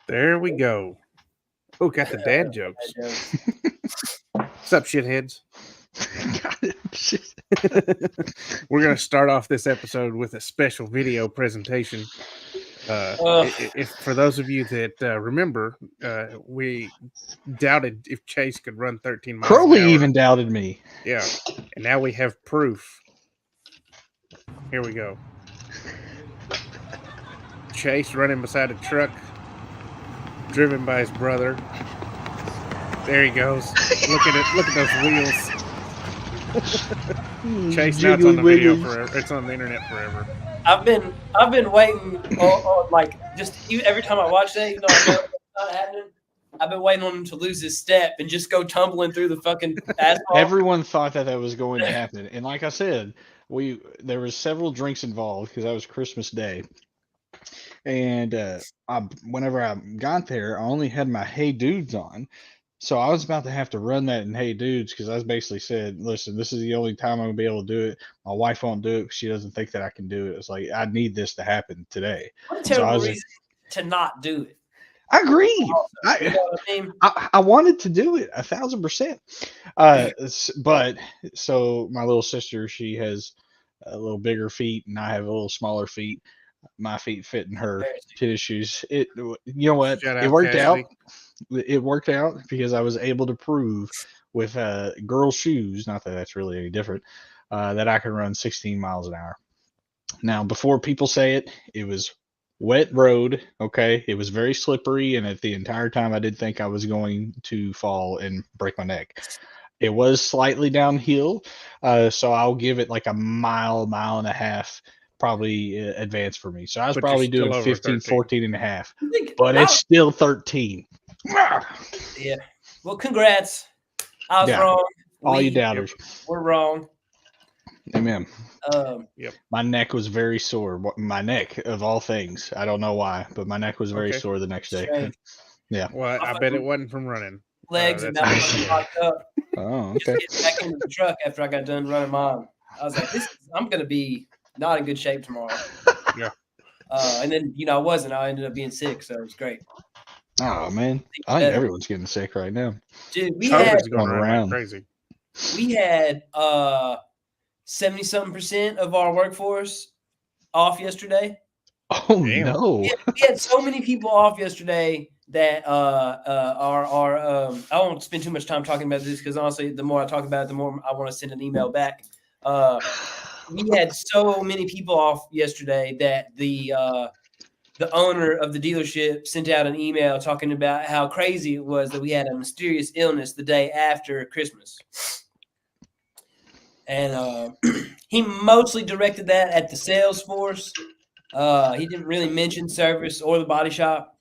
There we go. Oh, got the dad jokes. What's up, shitheads? We're going to start off this episode with a special video presentation. If for those of you that remember, we doubted if Chase could run 13 miles Crowley an hour. even doubted me. Yeah, and now we have proof. Here we go. Chase running beside a truck driven by his brother. There he goes. Look at it. Look at those wheels. Chase, now it's on the video forever. It's on the internet forever. I've been waiting on like just every time I watch that, even though I know it's not happening, I've been waiting on him to lose his step and just go tumbling through the fucking asphalt. Everyone thought that was going to happen, and like I said, there was several drinks involved because that was Christmas Day, and whenever I got there, I only had my Hey Dudes on. So I was about to have to run that in Hey Dudes because I basically said, listen, this is the only time I'm going to be able to do it. My wife won't do it because she doesn't think that I can do it. It's like, I need this to happen today. What a terrible reason to not do it. I agree. You know what I mean? I wanted to do it 1,000%. But so my little sister, she has a little bigger feet and I have a little smaller feet. My feet fit in her tennis shoes. You know what? It worked out. It worked out because I was able to prove with girl shoes, not that that's really any different, that I can run 16 miles an hour. Now, before people say it, it was wet road. Okay. It was very slippery. And at the entire time, I did think I was going to fall and break my neck. It was slightly downhill. So I'll give it like a mile and a half probably advanced for me. So I was probably doing 15, 14 and a half, but it's still 13. Yeah. Well, congrats. I was wrong. All you doubters. We're wrong. Amen. Yep. My neck was very sore. My neck, of all things. I don't know why, but my neck was very sore the next day. Strange. Yeah. Well, I bet it wasn't from running. Legs and that locked up. Oh, okay. Just getting back into the truck after I got done running mine. I was like, I'm going to be not in good shape tomorrow. Yeah. And then, I wasn't. I ended up being sick, so it was great. Oh, man. I think everyone's getting sick right now. Dude, we had going around like crazy. We had 70-something% of our workforce off yesterday. Oh, no. We had so many people off yesterday that I won't spend too much time talking about this because honestly, the more I talk about it, the more I want to send an email back. We had so many people off yesterday that the owner of the dealership sent out an email talking about how crazy it was that we had a mysterious illness the day after Christmas. And he mostly directed that at the sales force. He didn't really mention service or the body shop.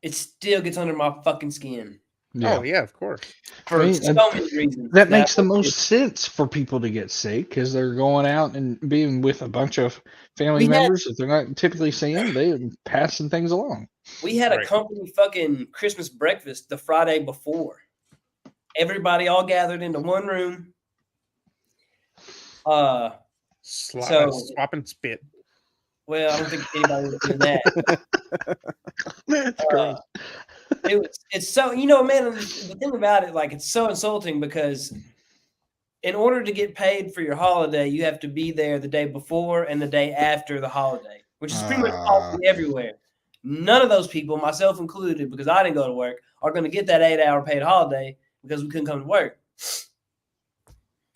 It still gets under my fucking skin. Yeah. Oh, yeah, of course. For so many reasons. That makes the most sense for people to get sick because they're going out and being with a bunch of family members that they're not typically seeing. They're passing things along. We had a company fucking Christmas breakfast the Friday before. Everybody all gathered into one room. Swap and spit. Well, I don't think anybody was doing that. That's great. It's so, man, the thing about it, like, it's so insulting because in order to get paid for your holiday, you have to be there the day before and the day after the holiday, which is pretty much policy everywhere. None of those people, myself included, because I didn't go to work, are going to get that 8-hour paid holiday because we couldn't come to work.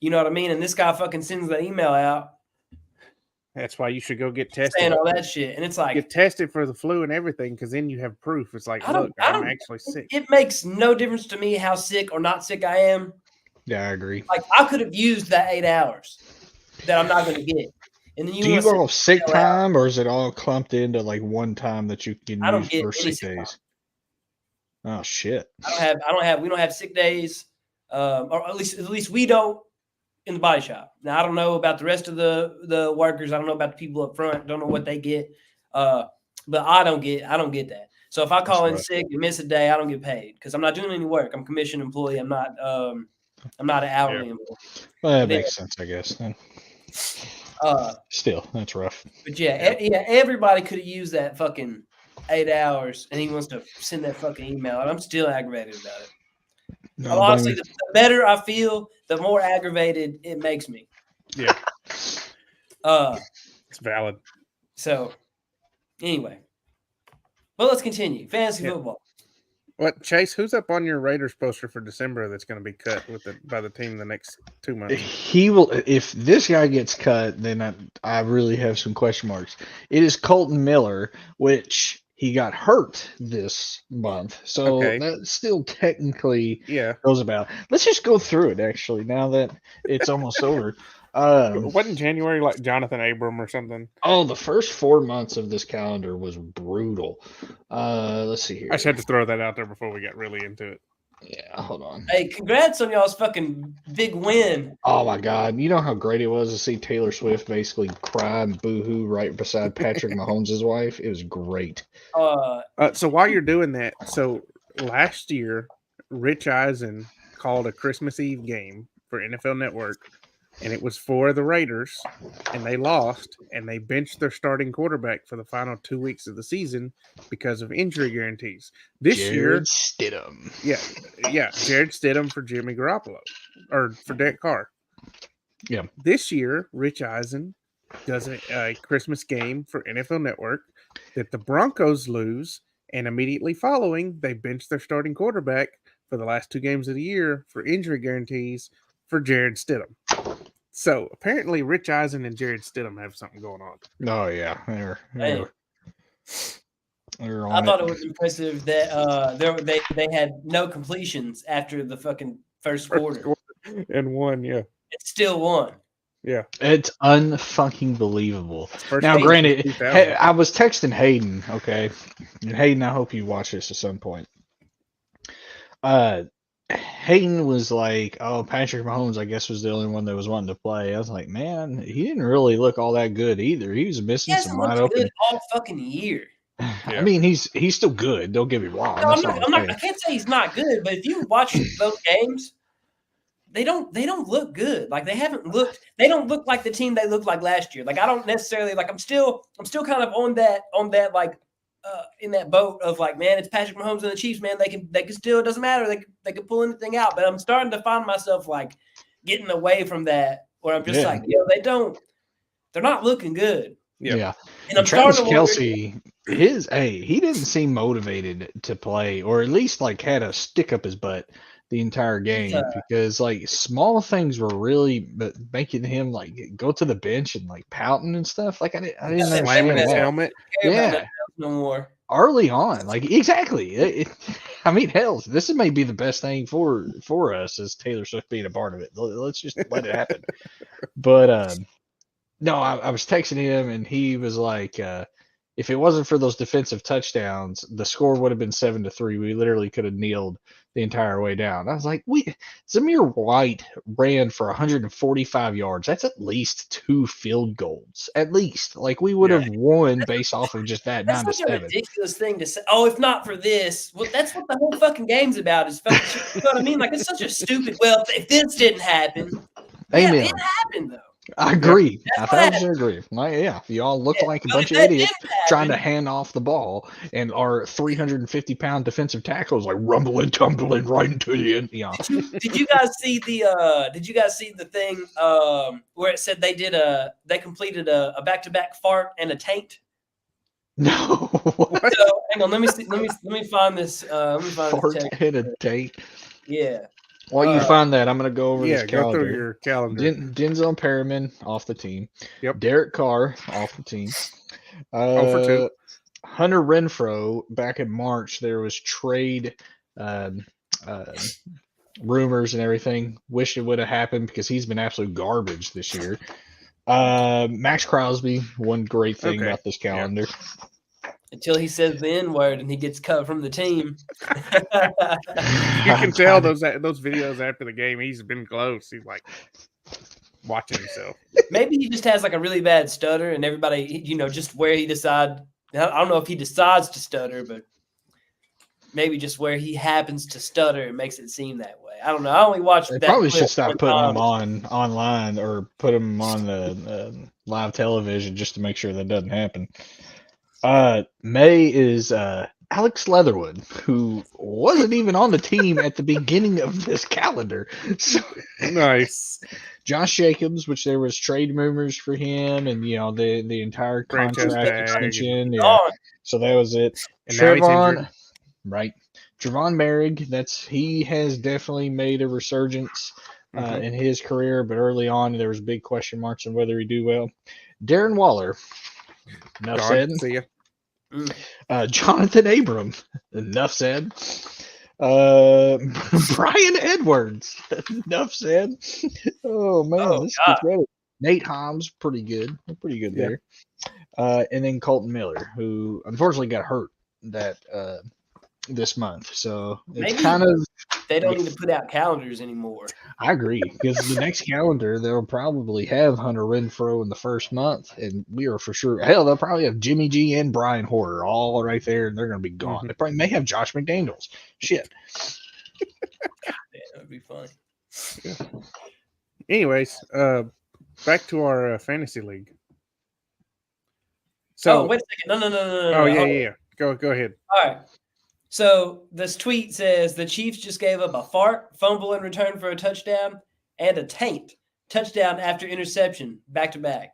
You know what I mean? And this guy fucking sends that email out. That's why you should go get tested. And all that shit. And it's like, get tested for the flu and everything because then you have proof. It's like, look, I'm actually sick. It makes no difference to me how sick or not sick I am. Yeah, I agree. Like, I could have used that 8 hours that I'm not going to get. And then do you go sick time or is it all clumped into like one time that you can use for 6 days? Oh shit. We don't have sick days. Or at least we don't. in the body shop. Now I don't know about the rest of the workers. I don't know about the people up front. Don't know what they get. But I don't get that. So if I call in sick and miss a day, I don't get paid because I'm not doing any work. I'm a commissioned employee. I'm not an hourly employee. Well, that makes sense, I guess. Then. Still, that's rough. But yeah, everybody could have used that fucking 8 hours, and he wants to send that fucking email, and I'm still aggravated about it. No, honestly, the better I feel, the more aggravated it makes me. Yeah. It's valid. So, anyway. But let's continue. Fantasy football. What, Chase, who's up on your Raiders poster for December that's going to be cut by the team the next 2 months? He will. If this guy gets cut, then I really have some question marks. It is Colton Miller, which he got hurt this month. So that still technically goes about. Let's just go through it, actually, now that it's almost over. Wasn't January like Jonathan Abram or something? Oh, the first 4 months of this calendar was brutal. Let's see here. I just had to throw that out there before we got really into it. Yeah, hold on. Hey, congrats on y'all's fucking big win. Oh, my God. You know how great it was to see Taylor Swift basically cry and boo-hoo right beside Patrick Mahomes' wife? It was great. So while you're doing that, so last year, Rich Eisen called a Christmas Eve game for NFL Network, and it was for the Raiders, and they lost, and they benched their starting quarterback for the final 2 weeks of the season because of injury guarantees. This year, Stidham. Yeah, Jared Stidham for Jimmy Garoppolo, or for Derek Carr. Yeah. This year, Rich Eisen does a Christmas game for NFL Network that the Broncos lose, and immediately following, they bench their starting quarterback for the last 2 games of the year for injury guarantees for Jared Stidham. So apparently, Rich Eisen and Jared Stidham have something going on. Oh yeah, they're I thought it was impressive that they had no completions after the fucking first quarter and won. Yeah, it still won. Yeah, it's unfucking believable. Now, granted, I was texting Hayden. Okay, and Hayden, I hope you watch this at some point. Hayden was like, "Oh, Patrick Mahomes, I guess, was the only one that was wanting to play." I was like, "Man, he didn't really look all that good either. He was missing some wide open." Good all fucking year. I mean, he's still good. Don't get me wrong. No, I can't say he's not good, but if you watch those games, they don't look good. Like they don't look like the team they looked like last year. Like I don't necessarily like. I'm still kind of on that like. In that boat of like, man, it's Patrick Mahomes and the Chiefs, man. They can still, it doesn't matter. They can pull anything out. But I'm starting to find myself like getting away from that, where I'm just like, they're not looking good. Yeah. And I'm Travis Kelce, he didn't seem motivated to play, or at least like had a stick up his butt the entire game because like small things were really making him like go to the bench and like pouting and stuff. Like I didn't slamming his helmet. Yeah. No more early on, like exactly. I mean, hell, this may be the best thing for us as Taylor Swift being a part of it. Let's just let it happen. But no, I was texting him and he was like, if it wasn't for those defensive touchdowns, the score would have been 7-3. We literally could have kneeled the entire way down. I was like, Zamir White ran for 145 yards. That's at least 2 field goals. At least. Like, we would have won based off of just that 9-7. That's such a ridiculous thing to say. Oh, if not for this. Well, that's what the whole fucking game's about. Is fucking, you know what I mean? Like, it's such a stupid, well, if this didn't happen. Amen. Yeah, it happened, though. I agree. I 1,000% agree. Like, you all look like a bunch of idiots trying to hand off the ball, and our 350-pound defensive tackles like rumbling, tumbling right into the end. Yeah. Did you guys see the thing where it said they completed a back-to-back fart and a taint? No. So, hang on. Let me find this. Fart and a taint. Yeah. While you find that, I'm going to go over this calendar. Go through your calendar. Denzel Perriman off the team. Yep. Derek Carr off the team. 0 for 2. Hunter Renfrow, back in March, there was trade rumors and everything. Wish it would have happened because he's been absolute garbage this year. Max Crosby, one great thing about this calendar. Until he says the N-word and he gets cut from the team. You can tell those videos after the game. He's been close. He's like, watching himself. Maybe he just has like a really bad stutter, and everybody, just where he decides. I don't know if he decides to stutter, but maybe just where he happens to stutter and makes it seem that way. I don't know. I only watched They that. probably clip should stop one putting time. them on online or put them on the live television just to make sure that doesn't happen. May is Alex Leatherwood, who wasn't even on the team at the beginning of this calendar. So Nice. Josh Jacobs, which there was trade rumors for him, and the entire Franchise contract tag extension. He's Yeah, on. so that was it. And now he's Trevon, injured. right? Trevon Merrick, he has definitely made a resurgence Mhm. in his career, but early on there was big question marks on whether he'd do well. Darren Waller, enough Gone. said. See ya. Jonathan Abram, enough said. Brian Edwards, enough said. Oh man, Oh, this God. gets better. Nate Hobbs, pretty good Yeah. there. And then Colton Miller, who unfortunately got hurt this month. So it's Maybe kind of, they don't need to put out calendars anymore. I agree, because the next calendar they'll probably have Hunter Renfrow in the first month, and we are for sure. Hell, they'll probably have Jimmy G and Brian Hoyer all right there, and they're going to be gone. They probably may have Josh McDaniels. Shit. Yeah, that would be funny. Anyways, back to our fantasy league. So, wait a second. No. Oh Hold on. yeah. Go ahead. All right. So this tweet says the Chiefs just gave up a fart, fumble in return for a touchdown, and a taint touchdown after interception back to back.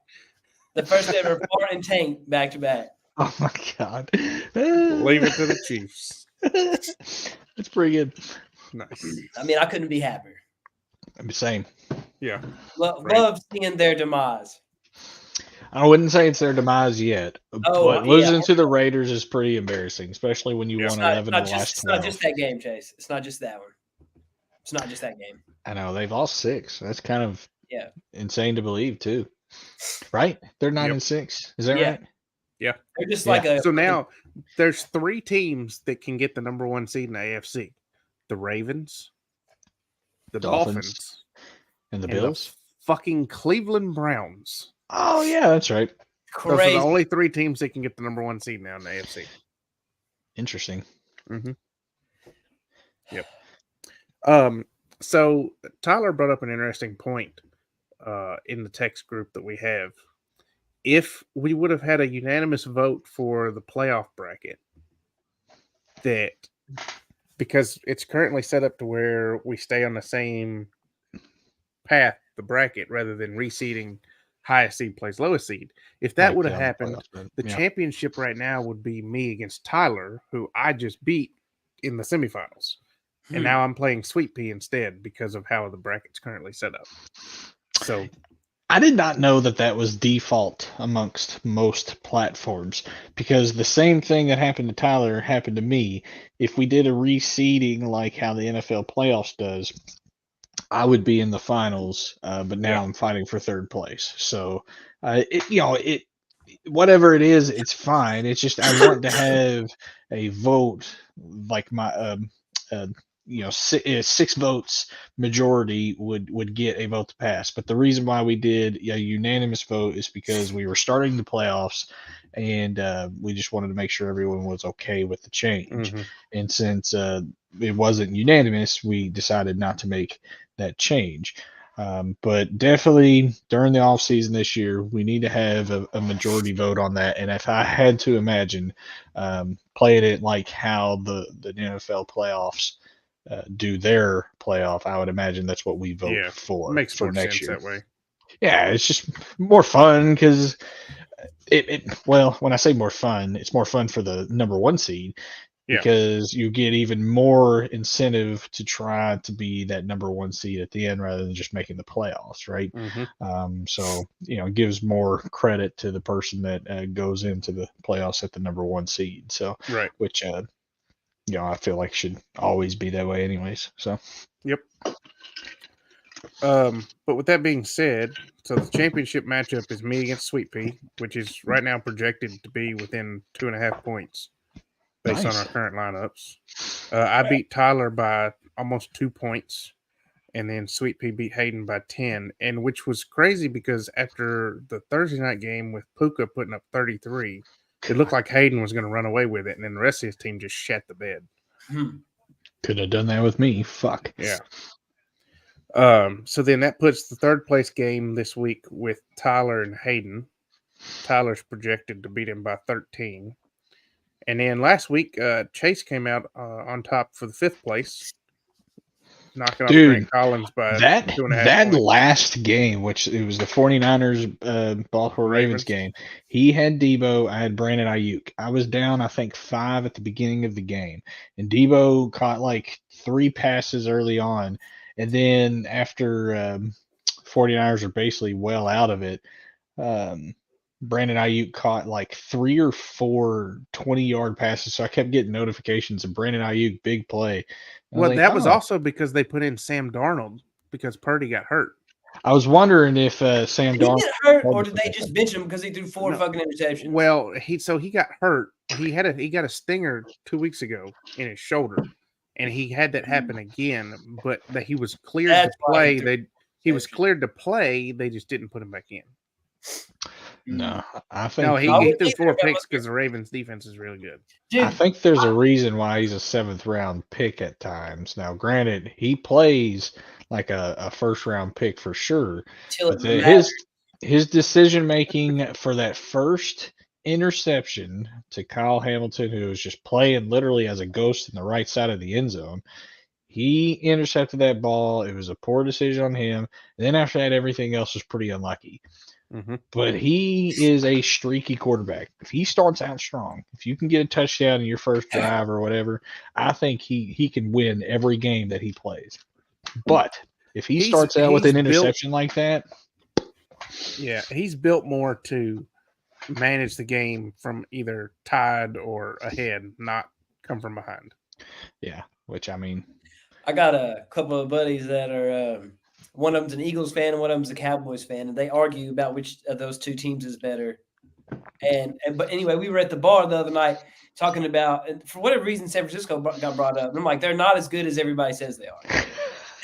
The first ever fart and taint back to back. Oh my God. Leave it to the Chiefs. That's pretty good. Nice. I mean, I couldn't be happier. Same. Yeah. Love seeing their demise. I wouldn't say it's their demise yet, Oh, but losing to the Raiders is pretty embarrassing, especially when you Yeah. won 11 of the last It's 12. not just that game, Chase. It's not just that one. It's not just that game. I know they've lost 6. That's kind of Yeah. insane to believe too. Right? They're 9-6. Is that Yeah. right? Yeah. They're just Yeah. like a. So now there's 3 teams that can get the number 1 seed in the AFC: the Ravens, the Dolphins, And the and Bills? fucking Cleveland Browns. Oh yeah, that's right. Those are crazy. the only 3 teams that can get the number 1 seed now in the AFC. Interesting. Mm-hmm. Yep. So Tyler brought up an interesting point in the text group that we have. If we would have had a unanimous vote for the playoff bracket, that because it's currently set up to where we stay on the same path, the bracket, rather than reseeding highest seed plays lowest seed. If that Like would have the happened, playoffs, the yeah. championship right now would be me against Tyler, who I just beat in the semifinals. And now I'm playing Sweet Pea instead because of how the bracket's currently set up. So I did not know that was default amongst most platforms, because the same thing that happened to Tyler happened to me. If we did a reseeding like how the NFL playoffs does, I would be in the finals, but now I'm fighting for third place. So, whatever it is, it's fine. It's just I want to have a vote like my 6 votes majority would get a vote to pass. But the reason why we did a unanimous vote is because we were starting the playoffs, and we just wanted to make sure everyone was okay with the change. And since it wasn't unanimous, we decided not to make that change. But definitely during the off season this year, we need to have a majority vote on that. And if I had to imagine playing it like how the NFL playoffs do their playoff, I would imagine that's what we vote for. Makes for more next sense year. that way. Yeah, it's just more fun because when I say more fun, it's more fun for the number 1 seed. Yeah. Because you get even more incentive to try to be that number 1 seed at the end rather than just making the playoffs, right? So it gives more credit to the person that goes into the playoffs at the number 1 seed. So, Right. which I feel like should always be that way, anyways. So, yep. But with that being said, so the championship matchup is me against Sweet Pea, which is right now projected to be within 2.5 points. Based on our current lineups. I beat Tyler by almost 2 points. and then Sweet Pea beat Hayden by 10, and which was crazy because after the Thursday night game with Puka putting up 33, it looked like Hayden was going to run away with it, and then the rest of his team just shat the bed. Could have done that with me. Fuck. Yeah. So then that puts the third place game this week with Tyler and Hayden. Tyler's projected to beat him by 13. And then last week, Chase came out on top for the fifth place, knocking off Grant Collins by that 2.5 points. last game, which it was the 49ers Baltimore Ravens game. He had Debo. I had Brandon Ayuk. I was down, I think, 5 at the beginning of the game, and Debo caught like 3 passes early on, and then after 49ers are basically well out of it, Brandon Ayuk caught like 3 or 4 20-yard passes, so I kept getting notifications of Brandon Ayuk big play. Well, that was also because they put in Sam Darnold because Purdy got hurt. I was wondering if Sam Darnold get hurt, or did they just bench him because he threw 4 fucking interceptions? Well, he got hurt. He got a stinger 2 weeks ago in his shoulder, and he had that happen again. But that he was cleared to play. He was cleared to play. They just didn't put him back in. No, I think he threw 4 picks because the Ravens' defense is really good. I think there's a reason why he's a 7th round pick at times. Now, granted, he plays like a first round pick for sure. But his decision making for that first interception to Kyle Hamilton, who was just playing literally as a ghost in the right side of the end zone. He intercepted that ball. It was a poor decision on him. And then after that, everything else was pretty unlucky. Mm-hmm. But he is a streaky quarterback. If he starts out strong, if you can get a touchdown in your first drive or whatever, I think he can win every game that he plays. But if he starts out with an interception like that, yeah, he's built more to manage the game from either tied or ahead, not come from behind. Yeah, which I mean, I got a couple of buddies that are. One of them's an Eagles fan and one of them's a Cowboys fan, and they argue about which of those 2 teams is better. But anyway, we were at the bar the other night talking about, and for whatever reason, San Francisco got brought up. And I'm like, they're not as good as everybody says they are. And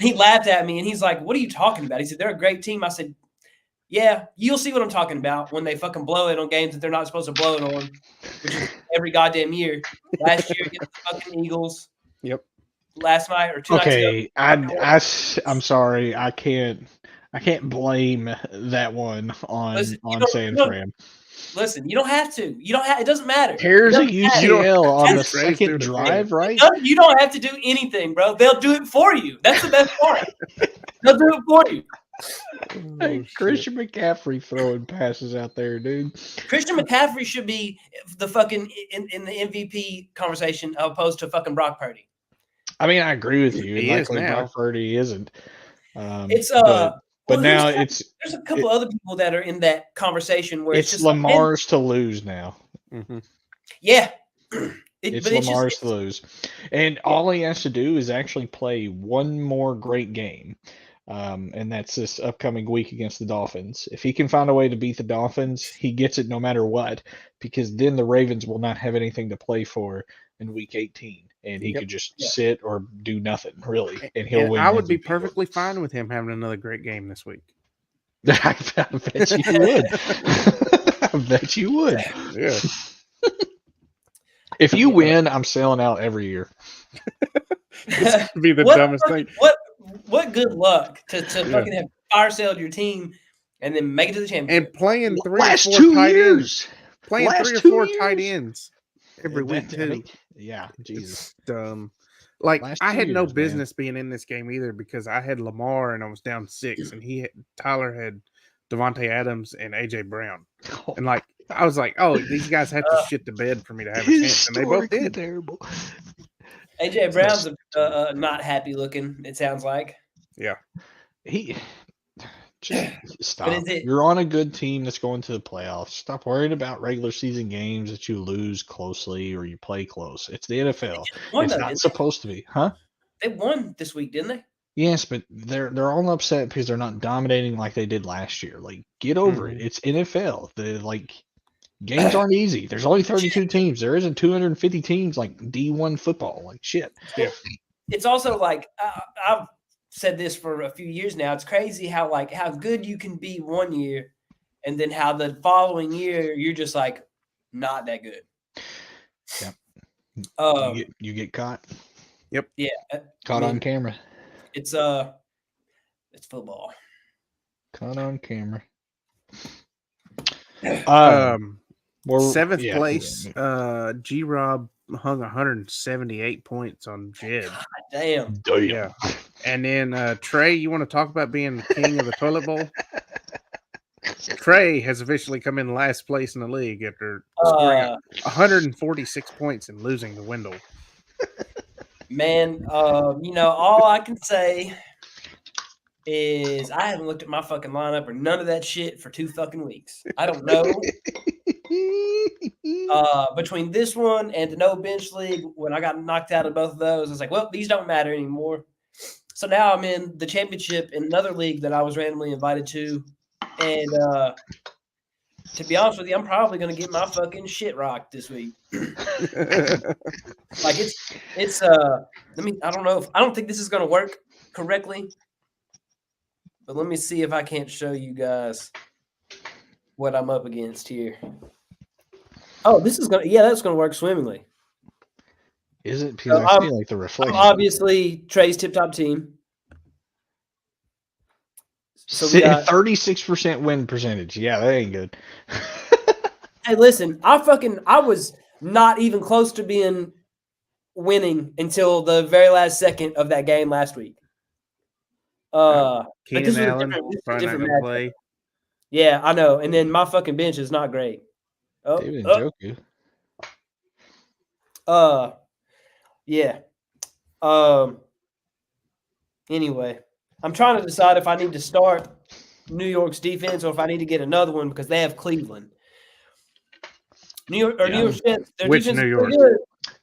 he laughed at me, and he's like, "What are you talking about?" He said, "They're a great team." I said, "Yeah, you'll see what I'm talking about when they fucking blow it on games that they're not supposed to blow it on, which is every goddamn year. Last year against the fucking Eagles. Yep. Last night or 2 nights ago. I'm sorry. I can't blame that one on San Fran. Listen, you don't have to. You don't have. It doesn't matter. Here's a UCL on the second drive, right? You don't have to do anything, bro. They'll do it for you. That's the best part. They'll do it for you. Hey, Christian McCaffrey throwing passes out there, dude. Christian McCaffrey should be the fucking in the MVP conversation opposed to fucking Brock Purdy. I mean, I agree with you. He is now. Brock Purdy isn't. It's but now there's a couple other people that are in that conversation where it's just Lamar's to lose now. Mm-hmm. Yeah, it's Lamar's to lose, and all he has to do is actually play one more great game, and that's this upcoming week against the Dolphins. If he can find a way to beat the Dolphins, he gets it no matter what, because then the Ravens will not have anything to play for in Week 18. And he could just sit or do nothing, really, and he'll win. I would be perfectly fine with him having another great game this week. I bet you would. I bet you would. Yeah. If you win, I'm selling out every year. This would be the dumbest thing. What good luck to fucking have fire sale your team and then make it to the championship. And playing 3 or 4 tight ends. Playing 3 or 4 tight ends every week, too. Yeah, Jesus. Like, I had no business being in this game either because I had Lamar and I was down 6, and Tyler had Devontae Adams and AJ Brown. And like, I was like, oh, these guys have to shit the bed for me to have a chance, and they both did. Terrible. AJ Brown's not happy looking. It sounds like. Yeah. Stop. You're on a good team that's going to the playoffs. Stop worrying about regular season games that you lose closely or you play close. It's the NFL. It's not supposed to be, huh? They won this week, didn't they? Yes, but they're all upset because they're not dominating like they did last year. Like, get over it. It's NFL. Games aren't easy. There's only 32 teams. There isn't 250 teams like D1 football. Like, shit. Yeah. It's also like said this for a few years now. It's crazy how good you can be one year, and then how the following year you're just like not that good. Yep. Um, you get caught. Yep. Yeah. Caught on camera. It's football. Caught on camera. Seventh place. G Rob hung 178 points on Jed. God damn. Yeah. And then Trey, you want to talk about being the king of the toilet bowl? Trey has officially come in last place in the league after scoring 146 points and losing to Wendell. Man, all I can say is I haven't looked at my fucking lineup or none of that shit for 2 fucking weeks. I don't know. Between this one and the no bench league, when I got knocked out of both of those, I was like, well, these don't matter anymore. So now I'm in the championship in another league that I was randomly invited to. And to be honest with you, I'm probably going to get my fucking shit rocked this week. Like I don't think this is going to work correctly. But let me see if I can't show you guys what I'm up against here. Oh, that's going to work swimmingly. Is it? Because I feel like the reflection. Obviously, Trey's tip-top team. So we got 36% win percentage. Yeah, that ain't good. Hey, listen, I was not even close to being winning until the very last second of that game last week. Keenan Allen probably not gonna play. Yeah, I know. And then my fucking bench is not great. David Njoku. Yeah. Anyway, I'm trying to decide if I need to start New York's defense or if I need to get another one because they have Cleveland. New York Jets. Which New York?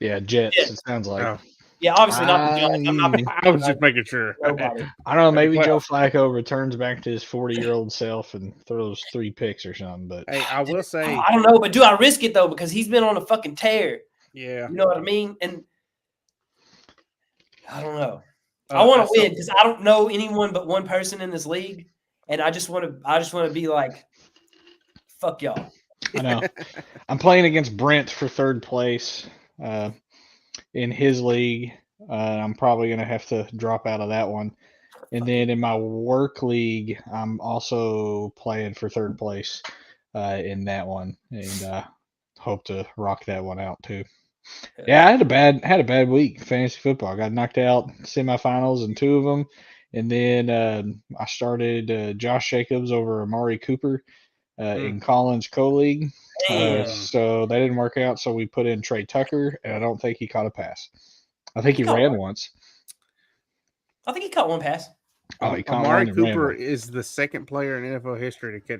Yeah, Jets. It sounds like. Oh. Yeah, obviously not the Giants. I was just making sure. Nobody. I don't know. Maybe Joe Flacco returns back to his 40-year-old self and throws 3 picks or something. But hey, I will say, I don't know. But do I risk it though? Because he's been on a fucking tear. Yeah, you know what I mean. And I don't know. I want to win because I don't know anyone but one person in this league, and I just want to be like, fuck y'all. I know. I'm playing against Brent for 3rd place in his league. I'm probably going to have to drop out of that one. And then in my work league, I'm also playing for 3rd place in that one, and hope to rock that one out too. Yeah, I had a bad week fantasy football. I got knocked out semifinals in 2 of them, and then I started Josh Jacobs over Amari Cooper in Collins Co-League. So that didn't work out. So we put in Trey Tucker, and I don't think he caught a pass. I think he ran once. I think he caught 1 pass. Oh, he caught Amari one Cooper is the 2nd player in NFL history to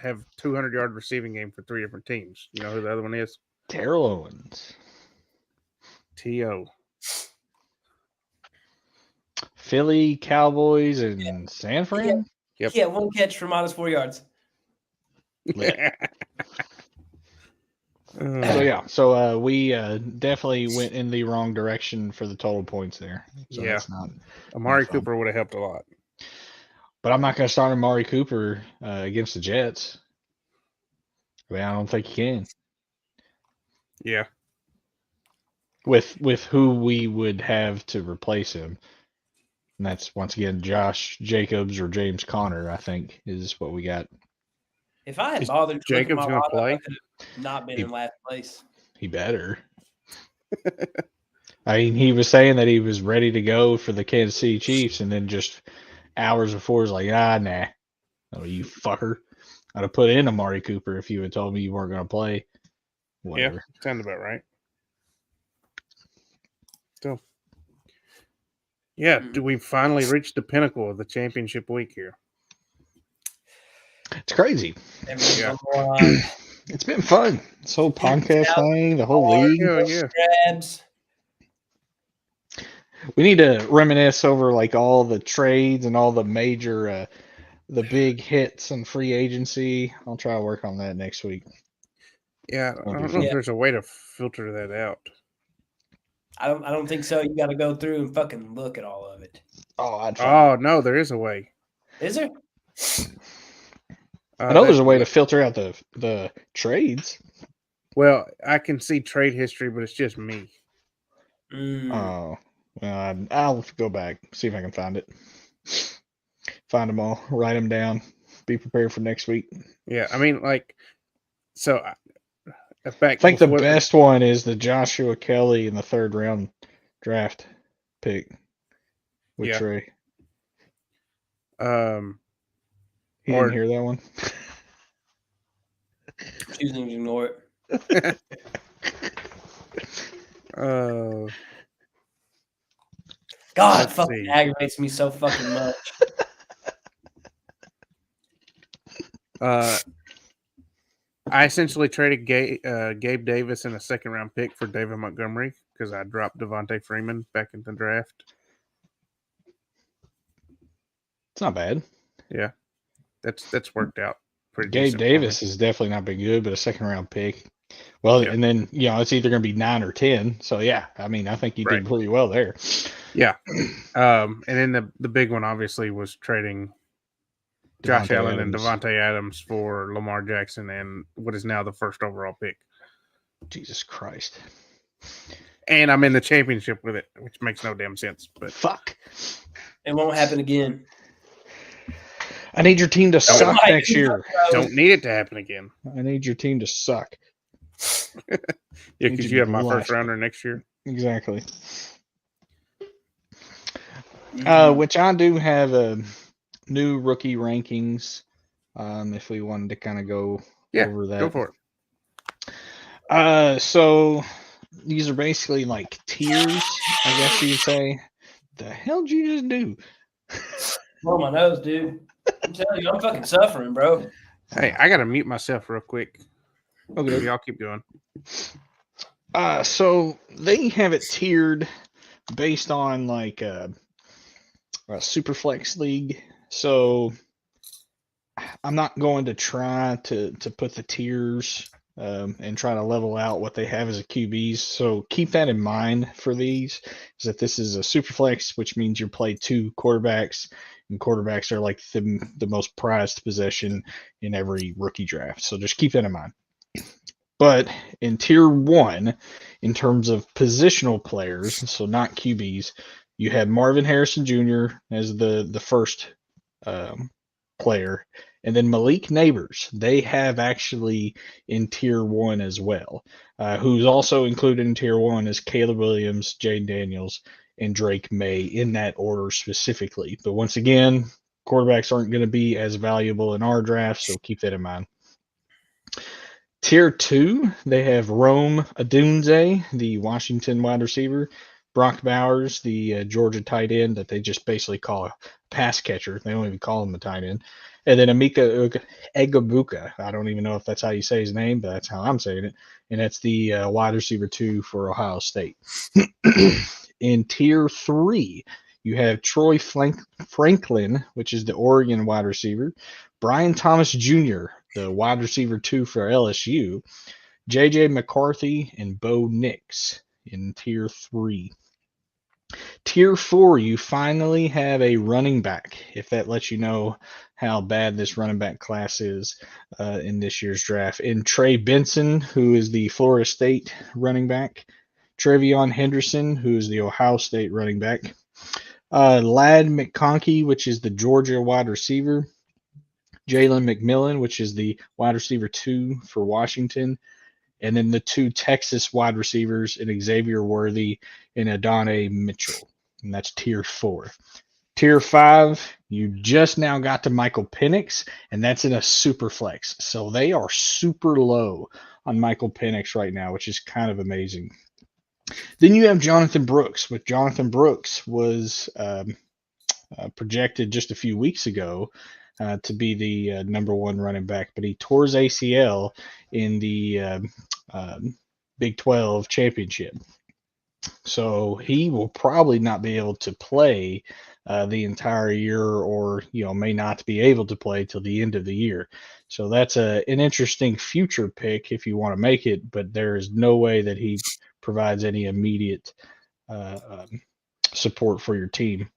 have 200-yard receiving game for 3 different teams. You know who the other one is? Terrell Owens. T.O. Philly, Cowboys, and San Fran? Yep. Yeah, 1 catch for -4 yards. So we definitely went in the wrong direction for the total points there. So yeah. Amari Cooper would have helped a lot. But I'm not going to start Amari Cooper against the Jets. I mean, I don't think he can. Yeah. With who we would have to replace him. And that's, once again, Josh Jacobs or James Conner, I think, is what we got. If I had bothered Jacobs going to play, I could have not been in last place. He better. I mean, he was saying that he was ready to go for the Kansas City Chiefs, and then just hours before, was like, nah. Oh, you fucker. I'd have put in Amari Cooper if you had told me you weren't going to play. Whatever. Yeah, sounds about right. So, yeah, do we finally reach the pinnacle of the championship week here? It's crazy. Yeah. It's been fun. This whole podcast thing, the whole league. Yeah. We need to reminisce over like all the trades and all the major, the big hits and free agency. I'll try to work on that next week. Yeah, I don't know if there's a way to filter that out. I don't think so. You got to go through and fucking look at all of it. Oh, I'd find Oh no, there is a way. Is there? I know there's a way that- to filter out the trades. Well, I can see trade history, but it's just me. Mm. Oh, well, I'll go back, see if I can find it. Find them all, write them down, be prepared for next week. Yeah, I mean, like, so back I think the before best one is the Joshua Kelly in the 3rd round draft pick with Yeah. Trey. He or- didn't hear that one. Choosing to ignore it. God, Let's fucking see. aggravates me so fucking much. I essentially traded Gabe Davis in a 2nd round pick for David Montgomery because I dropped Devontae Freeman back in the draft. It's not bad. Yeah, that's worked out pretty Gabe decent for me. Davis has definitely not been good, but a 2nd round pick. Well, Yeah. and then it's either going to be 9 or 10. So yeah, I mean, I think you did pretty well there. Yeah. And then the big one obviously was trading Josh Devontae Allen Adams. and Devontae Adams for Lamar Jackson and what is now the 1st overall pick. Jesus Christ. And I'm in the championship with it, which makes no damn sense. But Fuck. It won't happen again. I need your team to suck Like, next year. don't need it to happen again. I need your team to suck. Yeah, Need because you you have to my laugh. 1st rounder next year. Exactly. Mhm. Which I do have new rookie rankings. If we wanted to kind of go over that. Go for it. So these are basically like tiers, I guess you could say. The hell did you just do? Blow my nose, dude. I'm telling you, I'm fucking suffering, bro. Hey, I gotta mute myself real quick. Okay. Y'all keep going. So they have it tiered based on like a Superflex league. So I'm not going to try to put the tiers and try to level out what they have as a QBs. So keep that in mind for these. Is that this is a Superflex, which means you play 2 quarterbacks, and quarterbacks are like the most prized possession in every rookie draft. So just keep that in mind. But in tier 1, in terms of positional players, so not QBs, you have Marvin Harrison Jr. as the first player, and then Malik Neighbors. They have actually in tier 1 as well. Who's also included in tier 1 is Caleb Williams, Jane Daniels, and Drake May in that order specifically. But once again, quarterbacks aren't going to be as valuable in our draft, so keep that in mind. Tier 2, they have Rome Odunze, the Washington wide receiver, Brock Bowers, the Georgia tight end that they just basically call a pass catcher. They don't even call him a tight end. And then Emeka Egbuka. I don't even know if that's how you say his name, but that's how I'm saying it. And that's the wide receiver 2 for Ohio State. In tier 3, you have Troy Franklin, which is the Oregon wide receiver, Brian Thomas Jr., the wide receiver 2 for LSU, J.J. McCarthy, and Bo Nix in tier 3. Tier 4, you finally have a running back, if that lets you know how bad this running back class is in this year's draft. In Trey Benson, who is the Florida State running back, Trevion Henderson, who is the Ohio State running back, Ladd McConkey, which is the Georgia wide receiver, Jalen McMillan, which is the wide receiver 2 for Washington, and then the 2 Texas wide receivers in Xavier Worthy and Adonai Mitchell. And that's tier 4. Tier 5, you just now got to Michael Penix, and that's in a super flex. So they are super low on Michael Penix right now, which is kind of amazing. Then you have Jonathan Brooks, which Jonathan Brooks was projected just a few weeks ago to be the number 1 running back, but he tore his ACL in the Big 12 championship. So he will probably not be able to play the entire year, or may not be able to play till the end of the year. So that's an interesting future pick if you want to make it, but there is no way that he provides any immediate support for your team.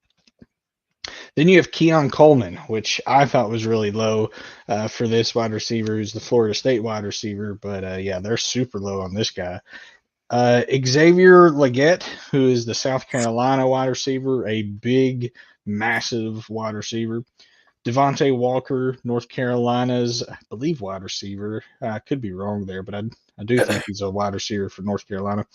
Then you have Keon Coleman, which I thought was really low for this wide receiver, who's the Florida State wide receiver. But yeah, they're super low on this guy. Xavier Legette, who is the South Carolina wide receiver, a big, massive wide receiver. Devontae Walker, North Carolina's, I believe, wide receiver. I could be wrong there, but I do think he's a wide receiver for North Carolina.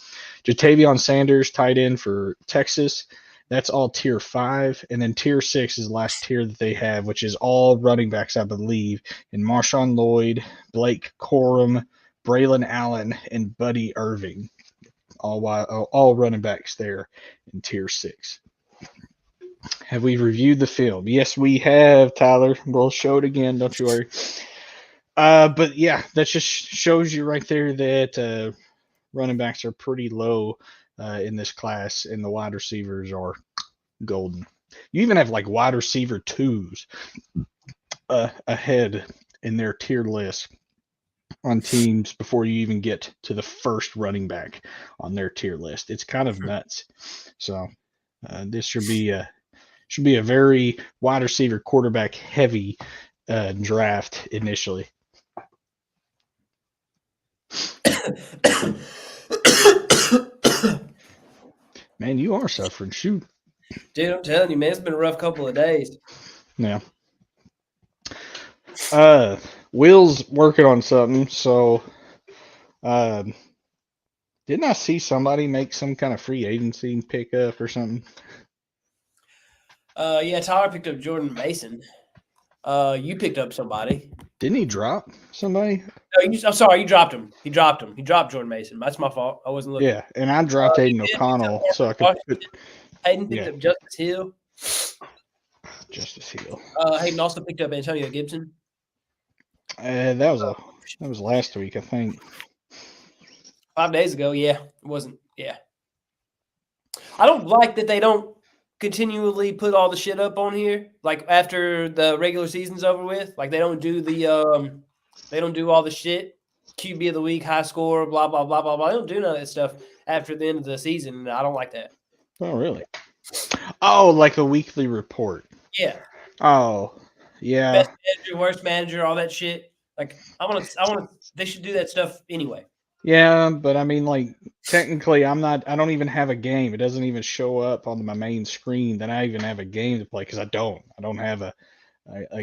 Jatavion Sanders, tight end for Texas. That's all tier 5. And then tier 6 is the last tier that they have, which is all running backs, I believe, in Marshawn Lloyd, Blake Corum, Braylon Allen, and Buddy Irving. All running backs there in tier 6. Have we reviewed the film? Yes, we have, Tyler. We'll show it again. Don't you worry. But yeah, that just shows you right there that running backs are pretty low in this class, and the wide receivers are golden. You even have like wide receiver 2s ahead in their tier list on teams before you even get to the first running back on their tier list. It's kind of nuts. So this should be a very wide receiver quarterback heavy draft initially. Man, you are suffering. Shoot. Dude, I'm telling you, man, it's been a rough couple of days. Yeah. Will's working on something, so didn't I see somebody make some kind of free agency pickup or something? Yeah, Tyler picked up Jordan Mason. You picked up somebody. Didn't he drop somebody? No, I'm sorry, you dropped him. He dropped Jordan Mason. That's my fault. I wasn't looking. Yeah, and I dropped Aiden O'Connell, so I could put Hayden picked up Justice Hill. Justice Hill. Hayden also picked up Antonio Gibson. That was last week, I think. 5 days ago, yeah. It wasn't, yeah. I don't like that they don't continually put all the shit up on here, like after the regular season's over with. Like they don't do all the shit. QB of the week, high score, blah, blah, blah, blah, blah. They don't do none of that stuff after the end of the season. I don't like that. Oh, really? Oh, like a weekly report. Yeah. Oh, yeah. Best manager, worst manager, all that shit. Like they should do that stuff anyway. Yeah, but I mean, like, technically, I don't even have a game. It doesn't even show up on my main screen that I even have a game to play because I don't have a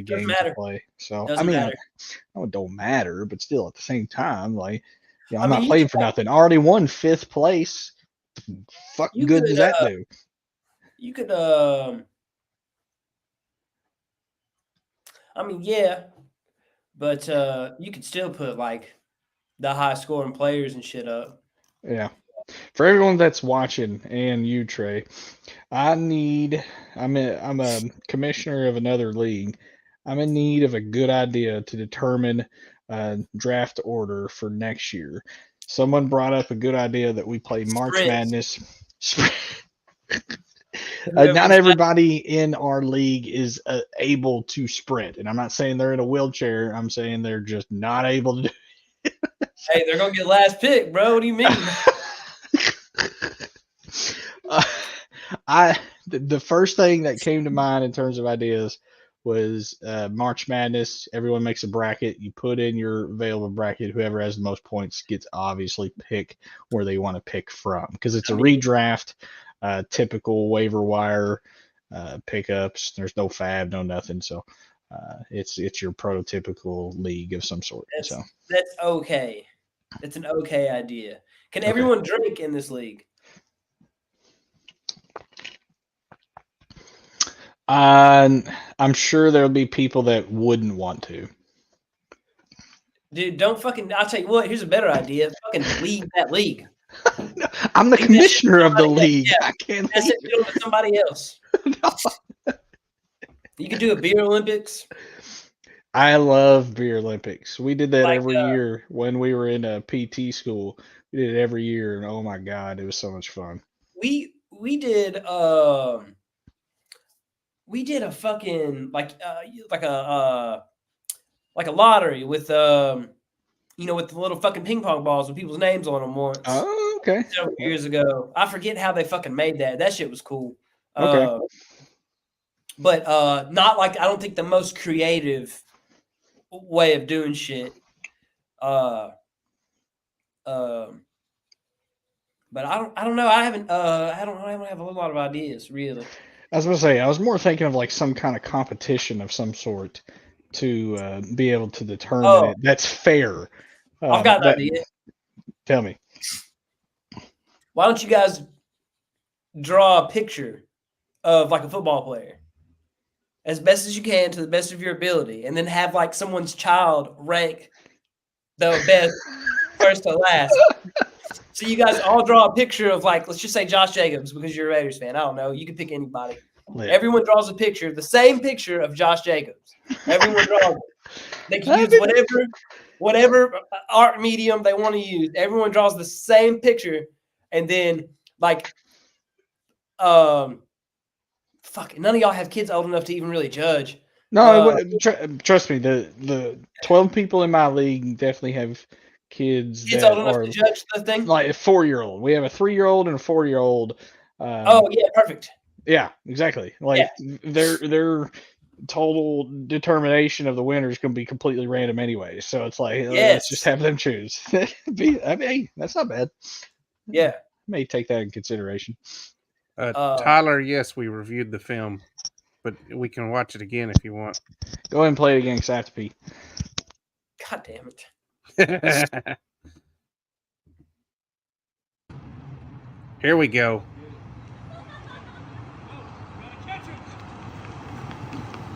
game to play. So, I mean, it don't matter, but still at the same time, like, yeah, I'm not playing for nothing. I already won 5th place. Fuck good does that do? You could, I mean, yeah, but you could still put like the high scoring players and shit up. Yeah. For everyone that's watching and you, Trey, I'm a commissioner of another league. I'm in need of a good idea to determine draft order for next year. Someone brought up a good idea that we play March Madness. Not everybody in our league is able to sprint, and I'm not saying they're in a wheelchair. I'm saying they're just not able to do it. Hey, they're gonna get last pick, bro. What do you mean? The first thing that came to mind in terms of ideas was March Madness. Everyone makes a bracket. You put in your available bracket. Whoever has the most points gets obviously pick where they want to pick from because it's a redraft. Typical waiver wire pickups. There's no fab, no nothing. So it's your prototypical league of some sort. That's okay. It's an okay idea. Can everyone drink in this league? I'm sure there'll be people that wouldn't want to. Dude, don't fucking. I'll tell you what. Here's a better idea. Fucking leave that league. I'm the commissioner of the league. Yeah. I can't. That's it. Do it with somebody else. No. You could do a beer Olympics. I love beer Olympics. We did that every year when we were in a PT school. We did it every year, and oh my god, it was so much fun. We did a fucking like a lottery with with the little fucking ping pong balls with people's names on them once. Oh, okay. Several years ago. I forget how they fucking made that. That shit was cool. Okay. but not like I don't think the most creative way of doing shit. But I don't know. I haven't have a whole lot of ideas really. I was going to say, I was more thinking of like some kind of competition of some sort to be able to determine it. That's fair. I've got an idea. Tell me. Why don't you guys draw a picture of like a football player as best as you can to the best of your ability, and then have like someone's child rank the best first to last. So you guys all draw a picture of like, let's just say Josh Jacobs, because you're a Raiders fan. I don't know. You can pick anybody. Yeah. Everyone draws a picture, the same picture of Josh Jacobs. Everyone draws it. They can use whatever art medium they want to use. Everyone draws the same picture, and then like, none of y'all have kids old enough to even really judge. No, trust me. The 12 people in my league definitely have kids that old enough are to judge the thing. Like a 4-year-old. We have a 3-year-old and a 4-year-old. Oh yeah, perfect. Yeah, exactly. Like their total determination of the winner is going to be completely random anyway. So it's like, let's just have them choose. I mean, that's not bad. Yeah, may take that in consideration. Tyler, yes, we reviewed the film, but we can watch it again if you want. Go ahead and play it again because I have to pee. God damn it. Here we go.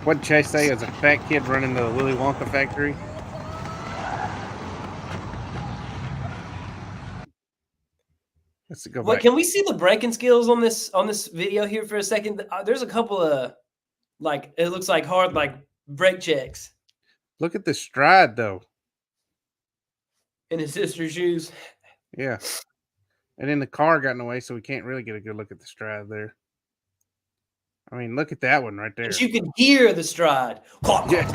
What'd Chase say as a fat kid running to the Willy Wonka factory? Let's go back. Can we see the braking skills on this video here for a second? There's a couple of like, it looks like hard like brake checks. Look at the stride though. In his sister's shoes. Yeah. And then the car got in the way, so we can't really get a good look at the stride there. I mean, look at that one right there. But you can hear the stride. Yeah.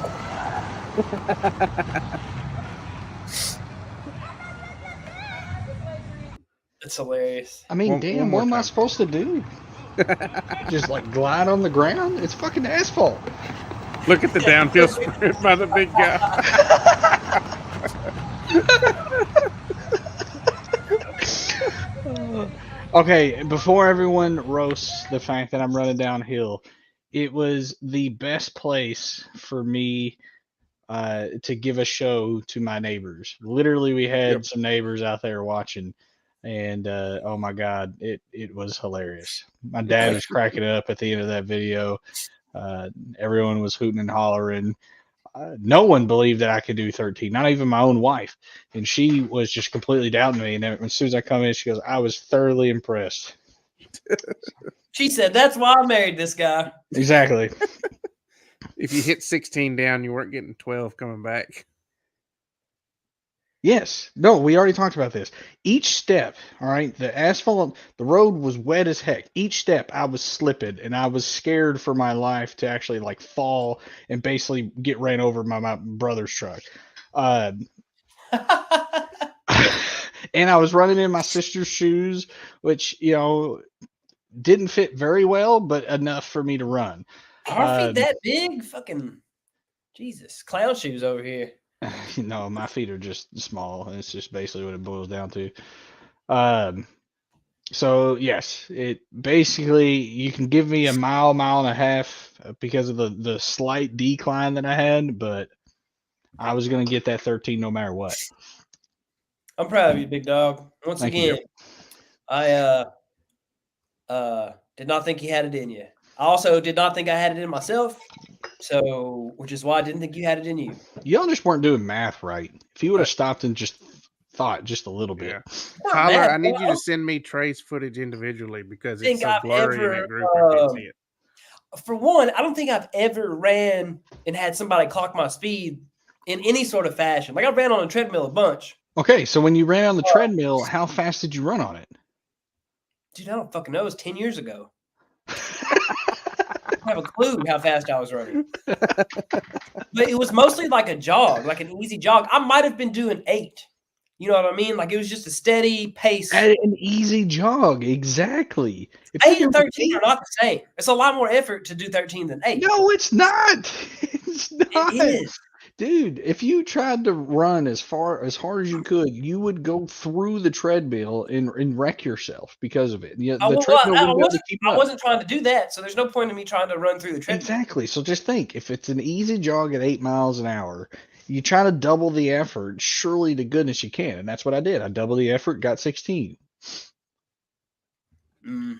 It's hilarious. I mean, damn, what am I supposed to do? Just like glide on the ground? It's fucking asphalt. Look at the downhill sprint by the big guy. Okay, before everyone roasts the fact that I'm running downhill, it was the best place for me to give a show to my neighbors. Literally, we had some neighbors out there watching, and oh my God, it was hilarious. My dad was cracking up at the end of that video. Everyone was hooting and hollering. No one believed that I could do 13, not even my own wife. And she was just completely doubting me. And as soon as I come in, she goes, I was thoroughly impressed. She said, that's why I married this guy. Exactly. If you hit 16 down, you weren't getting 12 coming back. Yes. No, we already talked about this. Each step, all right, the asphalt, the road was wet as heck. Each step I was slipping, and I was scared for my life to actually like fall and basically get ran over by my brother's truck. And I was running in my sister's shoes, which, you know, didn't fit very well, but enough for me to run. Our feet that big? Fucking Jesus. Clown shoes over here. No, my feet are just small. It's just basically what it boils down to. So yes, it basically, you can give me a mile and a half because of the slight decline that I had, but I was going to get that 13 no matter what. I'm proud of you, big dog. Once again, I did not think you had it in you. I also did not think I had it in myself. So, which is why I didn't think you had it in you. Y'all just weren't doing math right. If you would have stopped and just thought just a little bit. Yeah. Tyler, I need you to send me Trey's footage individually because it's so blurry in that group. I can't see it. For one, I don't think I've ever ran and had somebody clock my speed in any sort of fashion. Like I ran on a treadmill a bunch. Okay, so when you ran on the treadmill, how fast did you run on it? Dude, I don't fucking know. It was 10 years ago. I don't have a clue how fast I was running. But it was mostly like a jog, like an easy jog. I might have been doing 8. You know what I mean? Like it was just a steady pace. At an easy jog, exactly. If 8 you and do 13 are not the same. It's a lot more effort to do 13 than 8. no, it's not. It's not. It is. Dude, if you tried to run as hard as you could, you would go through the treadmill and wreck yourself because of it. Yeah, Oh, the well, treadmill wouldn't be able to keep I up. wasn't trying to do that, so there's no point in me trying to run through the treadmill. Exactly. So just think, if it's an easy jog at 8 miles an hour, you try to double the effort. Surely to goodness you can, and that's what I did. I doubled the effort, got 16. Mm.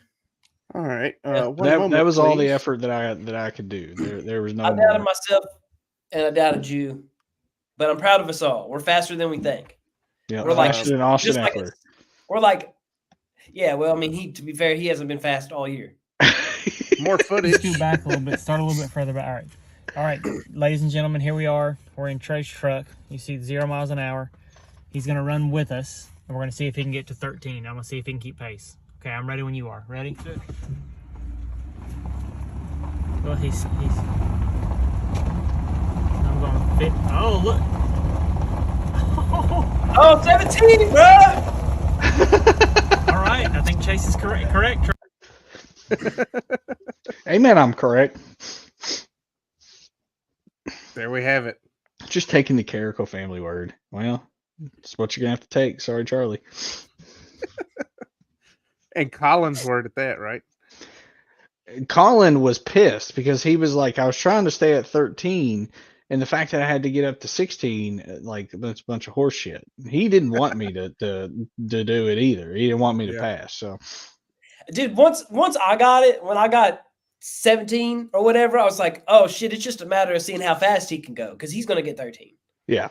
All right. Yeah. One That moment, was all the please. effort that I could do. There was no I doubted more. myself and I doubted you, but I'm proud of us all. We're faster than we think. Yeah, We're like faster than Austin just like Eckler. we're like, yeah. Well, I mean, to be fair, he hasn't been fast all year. More Let's footage. scoot back a little bit, start a little bit further back. All right, ladies and gentlemen, here we are. We're in Trey's truck. You see 0 miles an hour. He's going to run with us, and we're going to see if he can get to 13. I'm going to see if he can keep pace. Okay, I'm ready when you are. Ready? Well, he's I'm going to fit. Oh, look. Oh, 17, bro. All right, I think Chase is correct. Correct. Amen, I'm correct. There we have it. Just taking the Carrico family word. Well, it's what you're going to have to take. Sorry, Charlie. And Colin's word at that, right? Colin was pissed because he was like, I was trying to stay at 13, and the fact that I had to get up to 16, like, that's a bunch of horse shit. He didn't want me to do it either. He didn't want me to Yeah. pass. So, Dude, once I got it, when I got 17 or whatever, I was like, oh shit, it's just a matter of seeing how fast he can go because he's gonna get 13. yeah.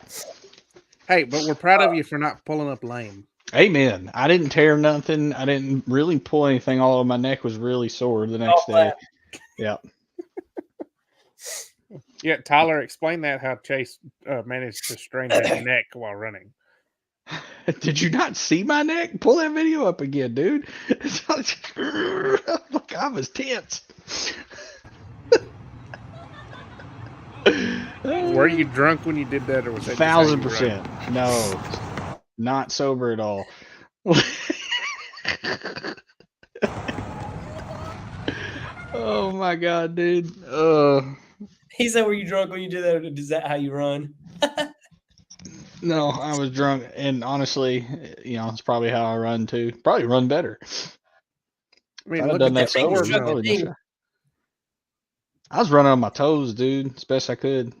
Hey, but we're proud of you for not pulling up lame. Amen. I didn't tear nothing. I didn't really pull anything. All of my neck was really sore the next day. Yeah. Yeah, Tyler, explain that how Chase managed to strain his neck while running. Did you not see my neck? Pull that video up again, dude. Look, I was tense. Were you drunk when you did that, or was that just how you 1,000%. No, not sober at all. Oh my god, dude. He said, were you drunk when you did that, or is that how you run? No, I was drunk, and honestly, it's probably how I run too. Probably run better. I mean, I'd have look done at that that sober. sober. Truck No. I was running on my toes, dude, as best I could.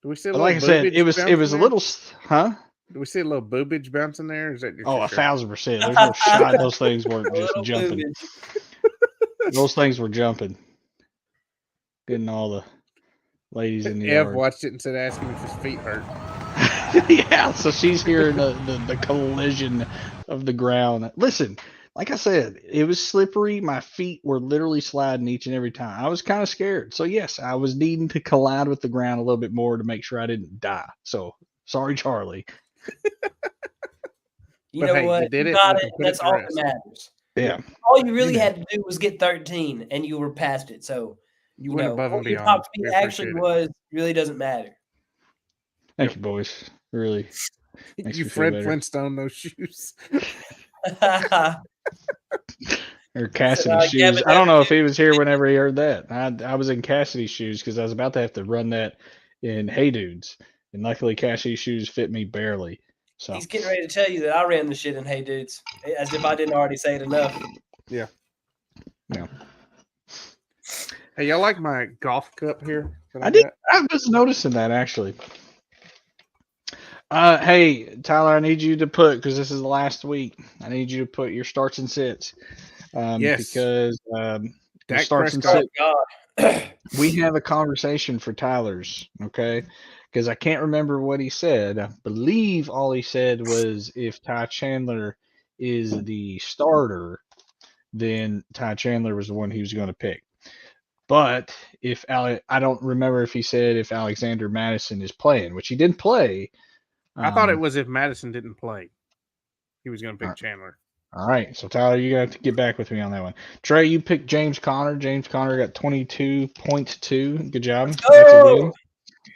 Do we see a But little like I said, boobage it was bouncing a there? little, huh? Do we see a little boobage bouncing there? Or is that just Oh, your shirt? 1,000%. There's no shot. Those things weren't just Little jumping. boobage. Those things were jumping. Getting all the ladies in the Ev yard. watched it and said, "Ask him if his feet hurt." Yeah, so she's hearing the collision of the ground. Listen, like I said, it was slippery. My feet were literally sliding each and every time. I was kind of scared. So yes, I was needing to collide with the ground a little bit more to make sure I didn't die. So sorry, Charlie. You But know hey, you what? did You it, got we can it. put it That's to all rest. that matters. Yeah. All you really Yeah. had to do was get 13, and you were past it. So You went above and what your beyond. top We speed actually appreciate it. was really doesn't matter. Thank you, boys. Really. Makes You me feel Fred better. Flintstone those shoes. Or Cassidy Gavin shoes. I don't know if he was here whenever he heard that. I was in Cassidy shoes because I was about to have to run that in Hey Dudes. And luckily Cassidy shoes fit me barely. So He's getting ready to tell you that I ran the shit in Hey Dudes, as if I didn't already say it enough. Yeah. Yeah. Hey, y'all like my golf cup here? that I did. got? I was noticing that actually. Hey Tyler, I need you to put, because this is the last week, I need you to put your starts and sits. Yes. Because Dak starts and Prescott. sits. Oh God. We have a conversation for Tyler's, okay? Because I can't remember what he said. I believe all he said was if Ty Chandler is the starter, then Ty Chandler was the one he was going to pick. But if I don't remember if he said if Alexander Madison is playing, which he didn't play. I thought it was if Madison didn't play, he was going to pick Chandler. All right, so Tyler, you got to get back with me on that one. Trey, you picked James Conner. James Conner got 22.2. Good job. That's a win.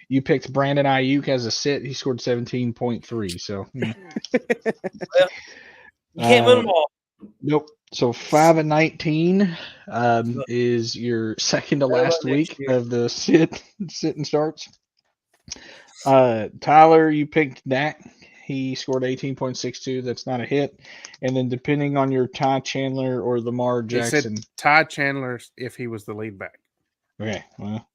You picked Brandon Ayuk as a sit. He scored 17.3. So You can't win them all. nope. So 5-19 is your second to Very last well next week year. of the sit and starts. Tyler, you picked Dak. He scored 18.62. That's not a hit. And then depending on your Ty Chandler or Lamar He said Jackson. Ty Chandler if he was the lead back. Okay, well,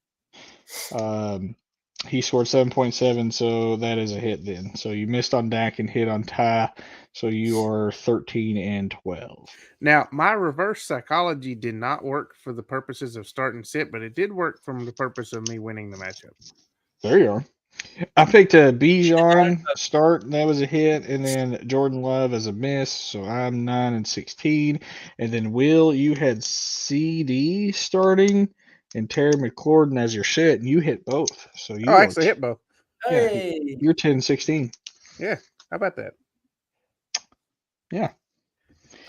he scored 7.7, so that is a hit then. So you missed on Dak and hit on Ty, so you are 13-12. Now, my reverse psychology did not work for the purposes of start and sit, but it did work from the purpose of me winning the matchup. There you are. I picked a Bijan start, and that was a hit, and then Jordan Love as a miss, so I'm 9-16. And then Will, you had CD starting and Terry McLaurin as your sit, and you hit both. So you I actually hit both. Yeah, Hey, you're 10-16. How about that? Yeah.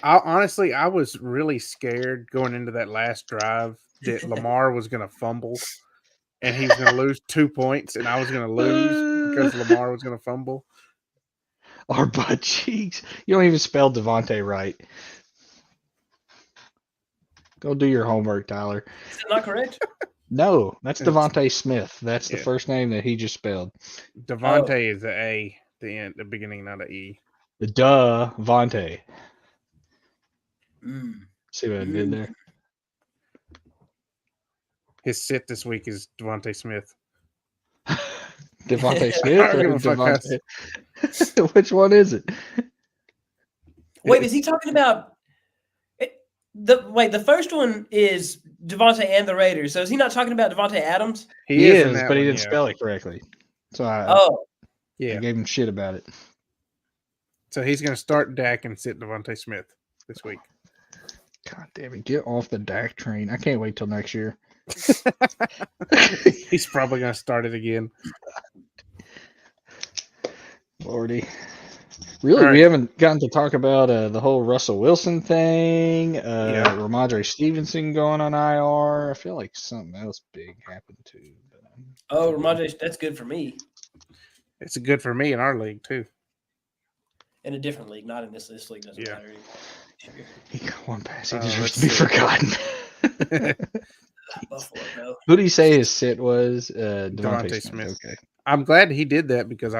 Honestly, I was really scared going into that last drive that Lamar was going to fumble and he was going to lose 2 points, and I was going to lose because Lamar was going to fumble. Our butt cheeks. You don't even spell Devontae right. Go do your homework, Tyler. is that not correct? No, that's It's- Devontae Smith. That's the Yeah. first name that he just spelled. Devontae is the A, the beginning, not an E. Duh, Vontae. Mm. See what I did there? His sit this week is Devontae Smith. Devontae I Smith don't or give a fuck how- Devontae? Which one is it? Wait, is he talking about the first one is Devontae and the Raiders. So is he not talking about Devontae Adams? He in is, that but he one, didn't yeah. spell it correctly. So I Oh, Yeah. gave him shit about it. So he's going to start Dak and sit Devontae Smith this week. God damn it. Get off the Dak train. I can't wait till next year. He's probably going to start it again. Lordy. Really, All right. we haven't gotten to talk about the whole Russell Wilson thing, Yeah. Ramondre Stevenson going on IR. I feel like something else big happened too. But Ramondre, that's good for me It's good for me in our league, too. in a different league, not in this. This league doesn't Yeah. matter anymore. he got one pass. He let's deserves to be see. forgotten. Buffalo, no. Who do you say his sit was? Devontae Devontae Smith. Okay. I'm glad he did that because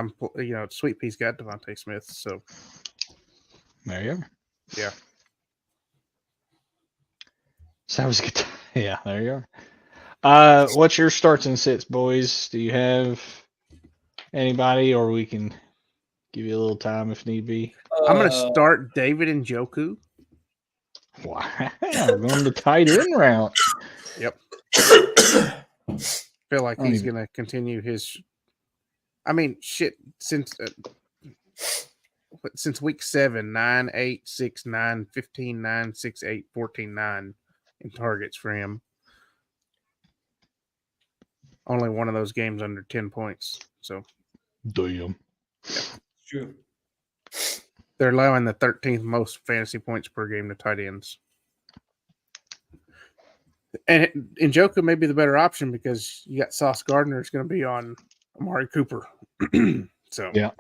Sweet Pea's got Devontae Smith. So There you are. Yeah. Sounds good. Yeah, there you are. What's your starts and sits, boys? Do you have anybody, or we can give you a little time if need be? I'm going to start David Njoku. Wow, going the tight end route. Feel like I don't he's even- going to continue his. I mean, shit. Since week 7, 9, 8, 6, 9, 15, 9, 6, 8, 14, 9 in targets for him. Only one of those games under 10 points. So Damn. True. they're allowing the 13th most fantasy points per game to tight ends. And Njoku may be the better option because you got Sauce Gardner is going to be on Amari Cooper. So Yeah.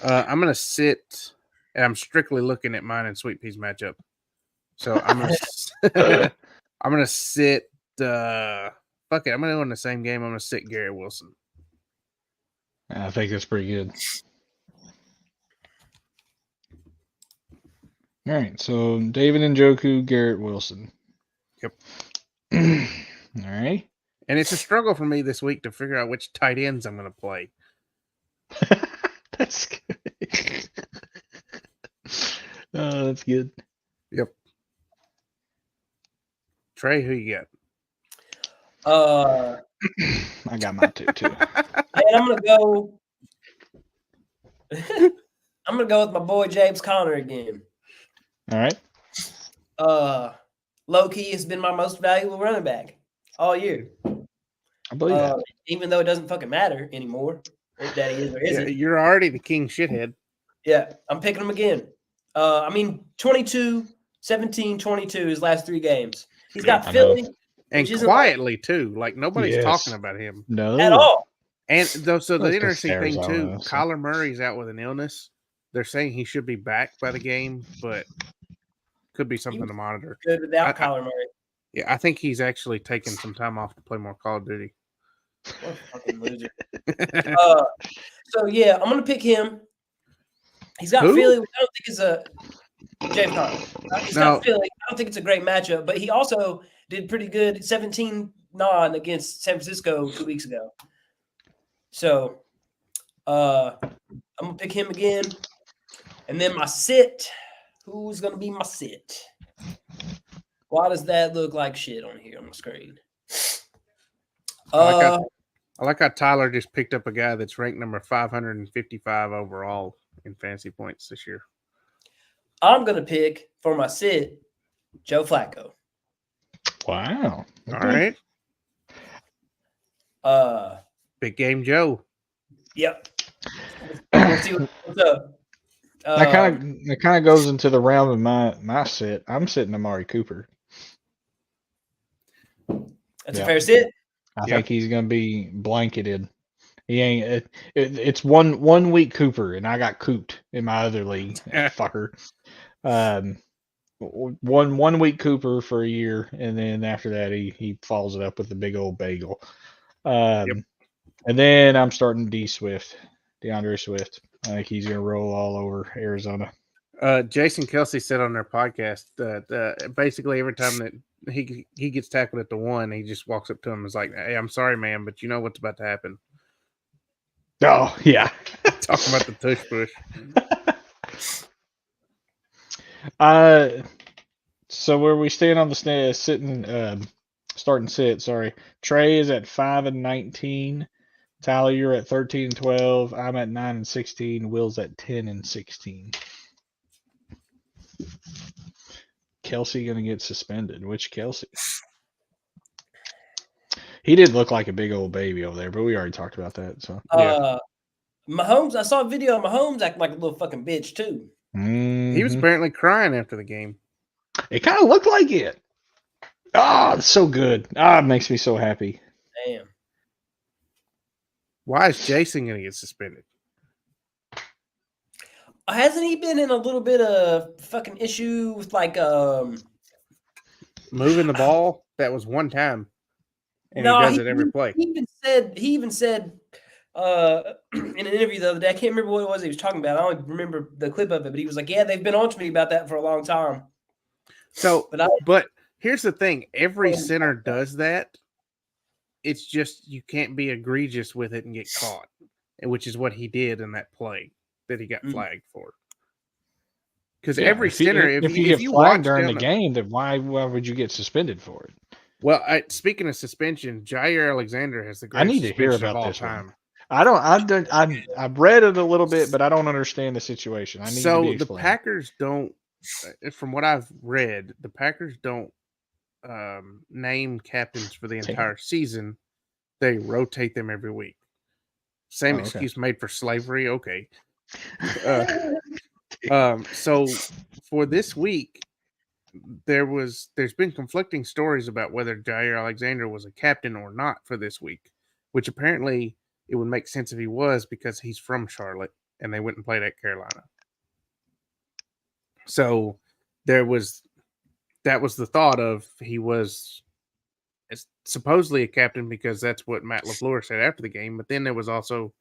I'm going to sit, and I'm strictly looking at mine and Sweet Pea's matchup. So I'm going to I'm going to sit. Fuck it, I'm going to go in the same game. I'm going to sit Garrett Wilson. I think that's pretty good. All right, so David Njoku, Garrett Wilson. Yep. All right. And it's a struggle for me this week to figure out which tight ends I'm going to play. That's good. Oh, that's good. Trey, who you got? I got mine too. And I'm gonna go. I'm gonna go with my boy James Conner again. All right. Low key has been my most valuable running back all year. I believe that. Even though it doesn't fucking matter anymore if that he is or Yeah, isn't. you're already the king shithead. Yeah, I'm picking him again. 22, 17, 22 his last 3 games. He's got I know. Philly And Which isn't quietly, too. Like, nobody's Yes. talking about him. No. at all. And though, so the That's 'cause interesting thing Arizona, too, so. Kyler Murray's out with an illness. They're saying he should be back by the game, but could be something to monitor. Good without I- Kyler Murray. Yeah, I think he's actually taking some time off to play more Call of Duty. What a fucking loser. So yeah, I'm gonna pick him. He's got Who? Philly. Which I don't think is a James Conner. He's No. got Philly. I don't think it's a great matchup, but he also did pretty good 17-9 against San Francisco 2 weeks ago. So I'm gonna pick him again. And then my sit. Who's gonna be my sit? Why does that look like shit on here on the screen? I like how Tyler just picked up a guy that's ranked number 555 overall in fantasy points this year. I'm gonna pick for my sit Joe Flacco. Wow. All right. Big game Joe. Yep. Let's see what's up. That kind of goes into the realm of my sit. I'm sitting Amari Cooper. That's a fair sit. I think he's going to be blanketed. He ain't. It's one week Cooper, and I got cooped in my other league, fucker. 1 week Cooper for a year, and then after that he follows it up with the big old bagel. And then I'm starting DeAndre Swift. I think he's going to roll all over Arizona. Jason Kelsey said on their podcast that basically every time that he gets tackled at the 1, he just walks up to him and is like, "Hey, I'm sorry, man, but you know what's about to happen." Oh, yeah. Talking about the tush push. So where we stand on the starting sit, sorry. Trey is at 5-19. Tyler, you're at 13-12. I'm at 9-16. Will's at 10-16. Kelsey gonna get suspended. Which Kelsey? He did look like a big old baby over there, but we already talked about that. So Mahomes, I saw a video of Mahomes acting like a little fucking bitch too. He was apparently crying after the game. It kind of looked like it. Oh, it's so good. It makes me so happy. Damn. Why is Jason going to get suspended? Hasn't he been in a little bit of fucking issue with like moving the ball? That was one time, and he does it every play. He even said in an interview the other day, I can't remember what it was he was talking about. I don't remember the clip of it, but he was like, "Yeah, they've been on to me about that for a long time." So, but here's the thing: every center does that. It's just you can't be egregious with it and get caught, which is what he did in that play that he got flagged for. Because every center, if you get flagged during the game, then why would you get suspended for it? Well, speaking of suspension, Jair Alexander has the greatest I need to hear about this time. I've read it a little bit, but I don't understand the situation. So the Packers don't, from what I've read, the Packers don't name captains for the entire season. They rotate them every week. Same excuse made for slavery. Okay. So for this week, there's been conflicting stories about whether Jair Alexander was a captain or not for this week, which apparently it would make sense if he was because he's from Charlotte and they went and played at Carolina. So that was the thought of he was supposedly a captain because that's what Matt LaFleur said after the game. But then there was also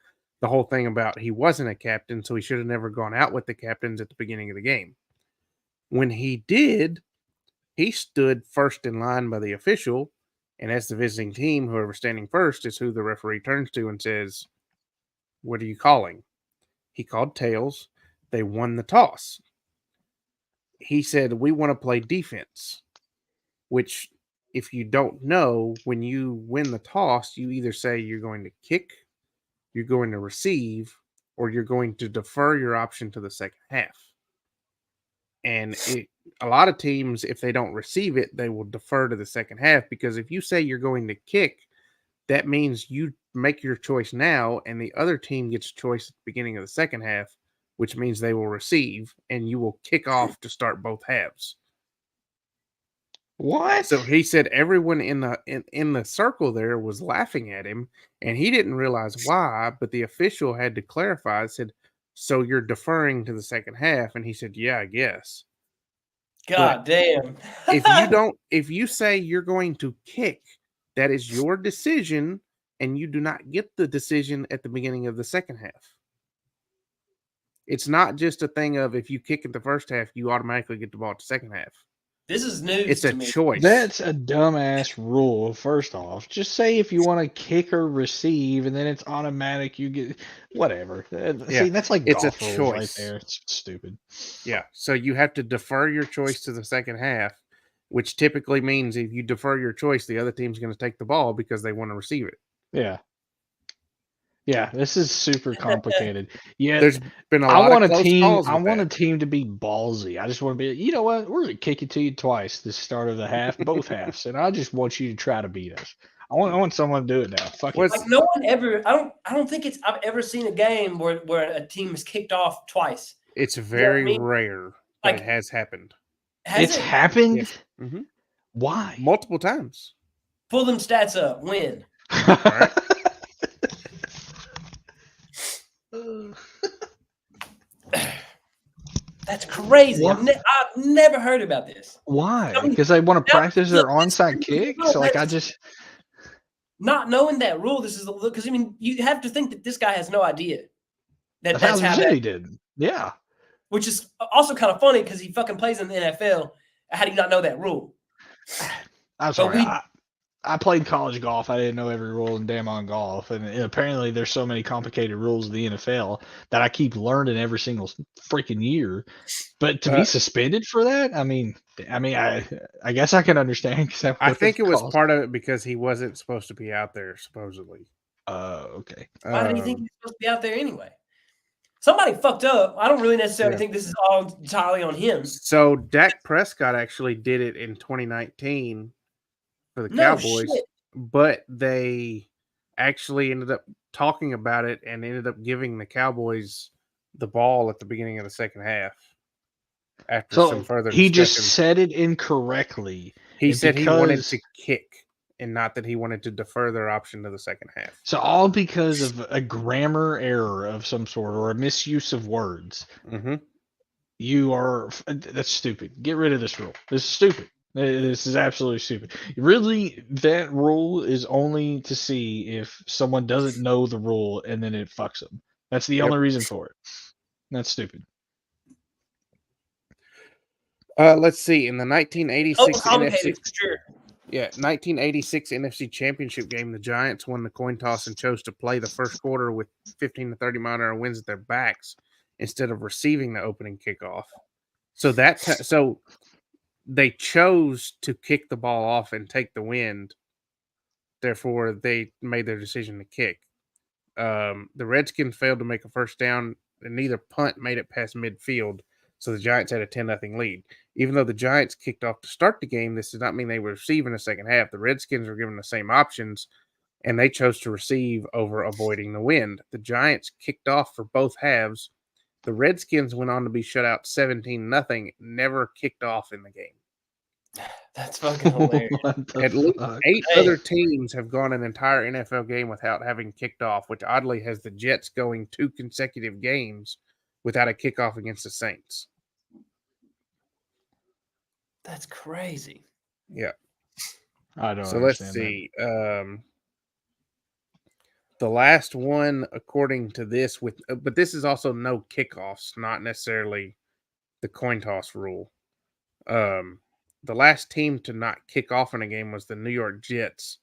the whole thing about he wasn't a captain, so he should have never gone out with the captains at the beginning of the game. When he did, he stood first in line by the official, and as the visiting team, whoever's standing first is who the referee turns to and says, "What are you calling?" He called tails. They won the toss. He said, "We want to play defense," which, if you don't know, when you win the toss, you either say you're going to kick, you're going to receive, or you're going to defer your option to the second half. And a lot of teams, if they don't receive it, they will defer to the second half, because if you say you're going to kick, that means you make your choice now, and the other team gets a choice at the beginning of the second half, which means they will receive, and you will kick off to start both halves. What? So he said everyone in the circle there was laughing at him, and he didn't realize why. But the official had to clarify. Said, "So you're deferring to the second half?" And he said, "Yeah, I guess." God damn. If you say you're going to kick, that is your decision, and you do not get the decision at the beginning of the second half. It's not just a thing of if you kick in the first half, you automatically get the ball at the second half. This is news It's to a me. choice. That's a dumbass rule. First off, just say if you want to kick or receive, and then it's automatic. You get whatever. Yeah, See, that's like it's a golf rules right choice. there. It's stupid. Yeah. So you have to defer your choice to the second half, which typically means if you defer your choice, the other team's going to take the ball because they want to receive it. Yeah. Yeah, this is super complicated. Yeah, There's been a I lot want of a close team. calls I with want a that. team to be ballsy. I just want to be. You know what? We're gonna kick it to you twice this start of the half, both halves, and I just want you to try to beat us. I want someone to do it now. Fuck it. Like no one ever. I don't think I've ever seen a game where a team is kicked off twice. It's what I very mean? rare, but Like- it has happened Has It's it? happened. Yes. Mhm. Why? multiple times. Pull them stats up. Win. right. That's crazy. What? I've never heard about this. Why? I mean, Because they want to now- practice their look, onside kick. no, So like I that's- just Not knowing that rule, this is because I mean you have to think that this guy has no idea that that's how 1,000% that, he did. Yeah. which is also kind of funny because he fucking plays in the NFL. How do you not know that rule? I'm sorry. we- I played college golf. I didn't know every rule in damn on golf, and apparently there's so many complicated rules in the NFL that I keep learning every single freaking year. But to be suspended for that, I mean, I guess I can understand. I think it was part of it because he wasn't supposed to be out there, supposedly. Okay. Why did he think he was supposed to be out there anyway? Somebody fucked up. I don't really necessarily Yeah. think this is all entirely on him. So Dak Prescott actually did it in 2019 for the No Cowboys, shit. but they actually ended up talking about it and ended up giving the Cowboys the ball at the beginning of the second half. After some So further he discussion, just said it incorrectly. he and said he wanted because- to kick and not that he wanted to defer their option to the second half. So all because of a grammar error of some sort or a misuse of words. Mm-hmm. That's stupid. Get rid of this rule. This is stupid. This is absolutely stupid. Really, that rule is only to see if someone doesn't know the rule and then it fucks them. That's the only reason for it. That's stupid. Let's see. In the 1986 Complicated NFC, for sure. 1986 NFC Championship game, the Giants won the coin toss and chose to play the first quarter with 15 to 30 mile-an-hour winds at their backs instead of receiving the opening kickoff. So so they chose to kick the ball off and take the wind. Therefore, they made their decision to kick. The Redskins failed to make a first down, and neither punt made it past midfield. So the Giants had a 10-0 lead. Even though the Giants kicked off to start the game, this does not mean they were receiving the second half. The Redskins were given the same options, and they chose to receive over avoiding the wind. The Giants kicked off for both halves. The Redskins went on to be shut out 17-0, never kicked off in the game. That's fucking hilarious. What the At least fuck? 8 Hey. other teams have gone an entire NFL game without having kicked off, which oddly has the Jets going 2 consecutive games without a kickoff against the Saints. That's crazy. Yeah. I don't So let's understand see. The last one, according to this, but this is also no kickoffs, not necessarily the coin toss rule. The last team to not kick off in a game was the New York Jets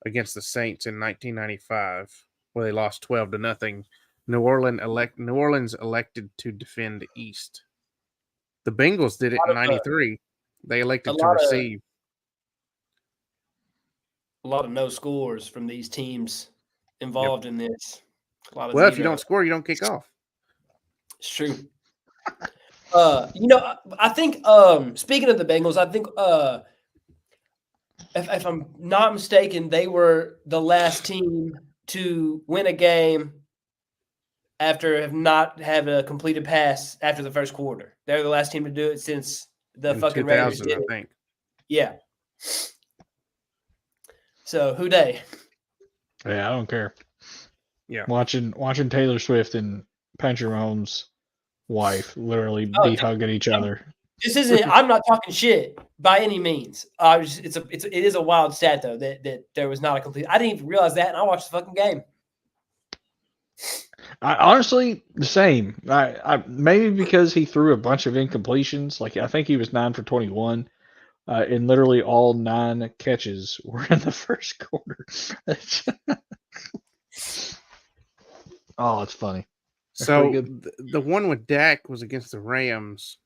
against the Saints in 1995, where they lost 12-0. New Orleans elected to defend East. The Bengals did it in '93. They elected to receive. A lot of no scores from these teams involved in this. A lot of Well, if you zero. don't score, you don't kick off. It's true. I think speaking of the Bengals, I think if I'm not mistaken, they were the last team to win a game after have not had a completed pass after the first quarter. They're the last team to do it since the In fucking Raiders 2000, did I it. think. Yeah. So who they? Yeah, I don't care. Yeah. Watching Taylor Swift and Patrick Mahomes' wife literally Oh, be dude, hugging each other. This isn't. I'm not talking shit by any means. It is a wild stat though that there was not a complete. I didn't even realize that, and I watched the fucking game. I honestly the same. I maybe because he threw a bunch of incompletions. Like I think he was 9 for 21, and literally all 9 catches were in the first quarter. Oh, it's funny. That's So pretty good. the one with Dak was against the Rams,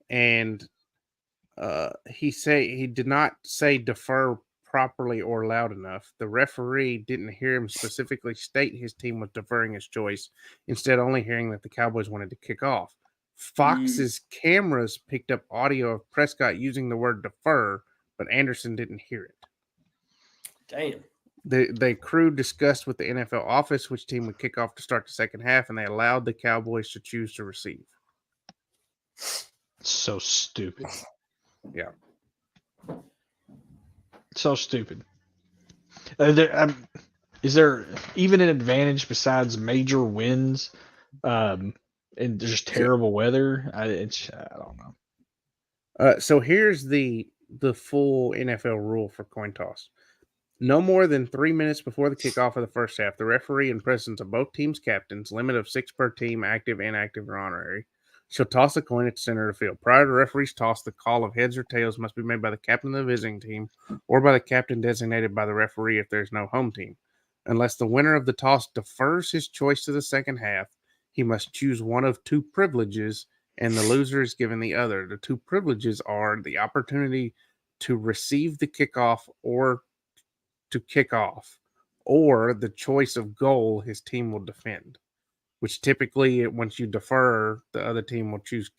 and he did not say defer properly or loud enough. The referee didn't hear him specifically state his team was deferring his choice, instead only hearing that the Cowboys wanted to kick off. Fox's cameras picked up audio of Prescott using the word defer, but Anderson didn't hear it. Damn. The crew discussed with the NFL office which team would kick off to start the second half, and they allowed the Cowboys to choose to receive. So stupid. Yeah. So stupid. Is there even an advantage besides major winds and just terrible weather? I don't know. So here's the full NFL rule for coin toss. No more than 3 minutes before the kickoff of the first half, the referee, in presence of both teams' captains, limit of 6 per team, active, inactive, or honorary, shall toss a coin at the center of the field. Prior to the referee's toss, the call of heads or tails must be made by the captain of the visiting team or by the captain designated by the referee if there's no home team. Unless the winner of the toss defers his choice to the second half, he must choose one of 2 privileges, and the loser is given the other. The 2 privileges are the opportunity to receive the kickoff or to kick off, or the choice of goal his team will defend. Which typically, once you defer, the other team will choose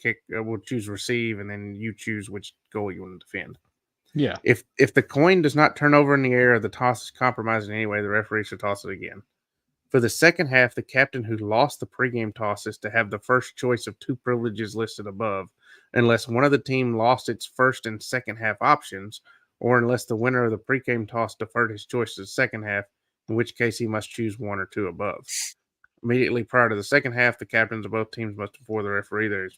receive, and then you choose which goal you want to defend. Yeah. If the coin does not turn over in the air or the toss is compromised in any way, the referee should toss it again. For the second half, the captain who lost the pregame toss is to have the first choice of 2 privileges listed above, unless one of the team lost its first and second half options, or unless the winner of the pregame toss deferred his choice to the second half, in which case he must choose 1 or 2 above. Immediately prior to the second half, the captains of both teams must inform the referee their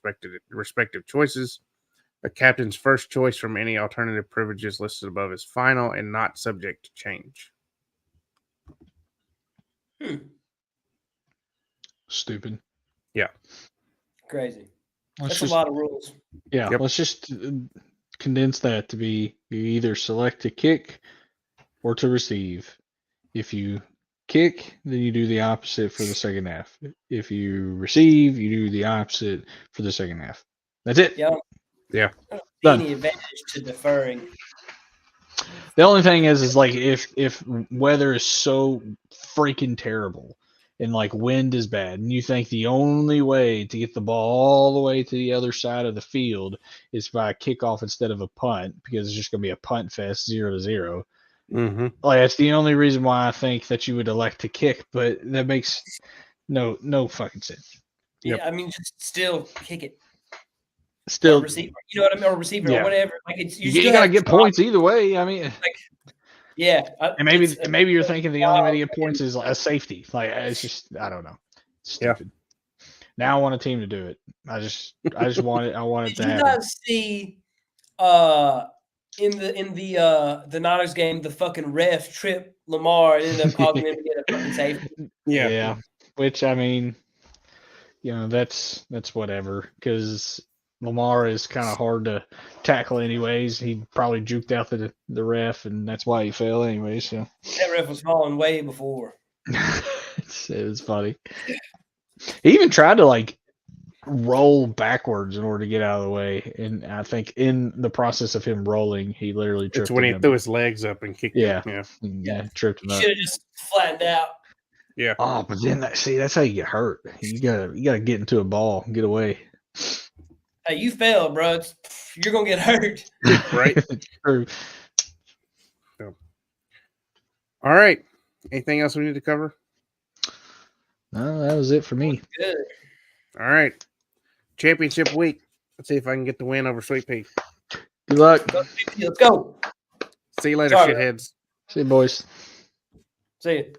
respective choices. A captain's first choice from any alternative privileges listed above is final and not subject to change. Stupid. Yeah. Crazy. That's a lot of rules. Yeah, Yep. let's just condense that to be you either select to kick or to receive. If you kick, then you do the opposite for the second half. If you receive, you do the opposite for the second half. That's it. Yeah. Yeah. Done. Any advantage to deferring? The only thing is like if weather is so freaking terrible and like wind is bad, and you think the only way to get the ball all the way to the other side of the field is by a kickoff instead of a punt, because it's just going to be a punt fest 0-0. Mm-hmm. Like that's the only reason why I think that you would elect to kick, but that makes no fucking sense. Yep. Yeah, I mean, just still kick it. Still, Or receiver, you know what I mean, or receiver Yeah. or whatever. Like it's you still gotta have get to points either way. I mean, Yeah, and maybe you're thinking the only way to get points is a safety. Like it's just I don't know. It's Yeah. stupid. Now I want a team to do it. I just want it. I want it Did to you happen. guys see in the Niners game the fucking ref tripped Lamar and ended up causing him to get a fucking safety? Yeah. Which I mean, that's whatever, because Lamar is kind of hard to tackle anyways. He probably juked out the ref, and that's why he fell anyway. So That ref was falling way before. it was funny. He even tried to like roll backwards in order to get out of the way, and I think in the process of him rolling, he literally tripped. It's when he him. threw his legs up and kicked Yeah. him. Yeah, tripped him He up. should have just flattened out. Yeah. Oh, but then that's how you get hurt. You gotta get into a ball and get away. Hey, you fell, bro. You're gonna get hurt. Right. True. All right. Anything else we need to cover? No, that was it for me. Good. All right. Championship week. Let's see if I can get the win over Sweet Pea. Good luck. Let's go. See you later, Sorry. shitheads. See you, boys. See you.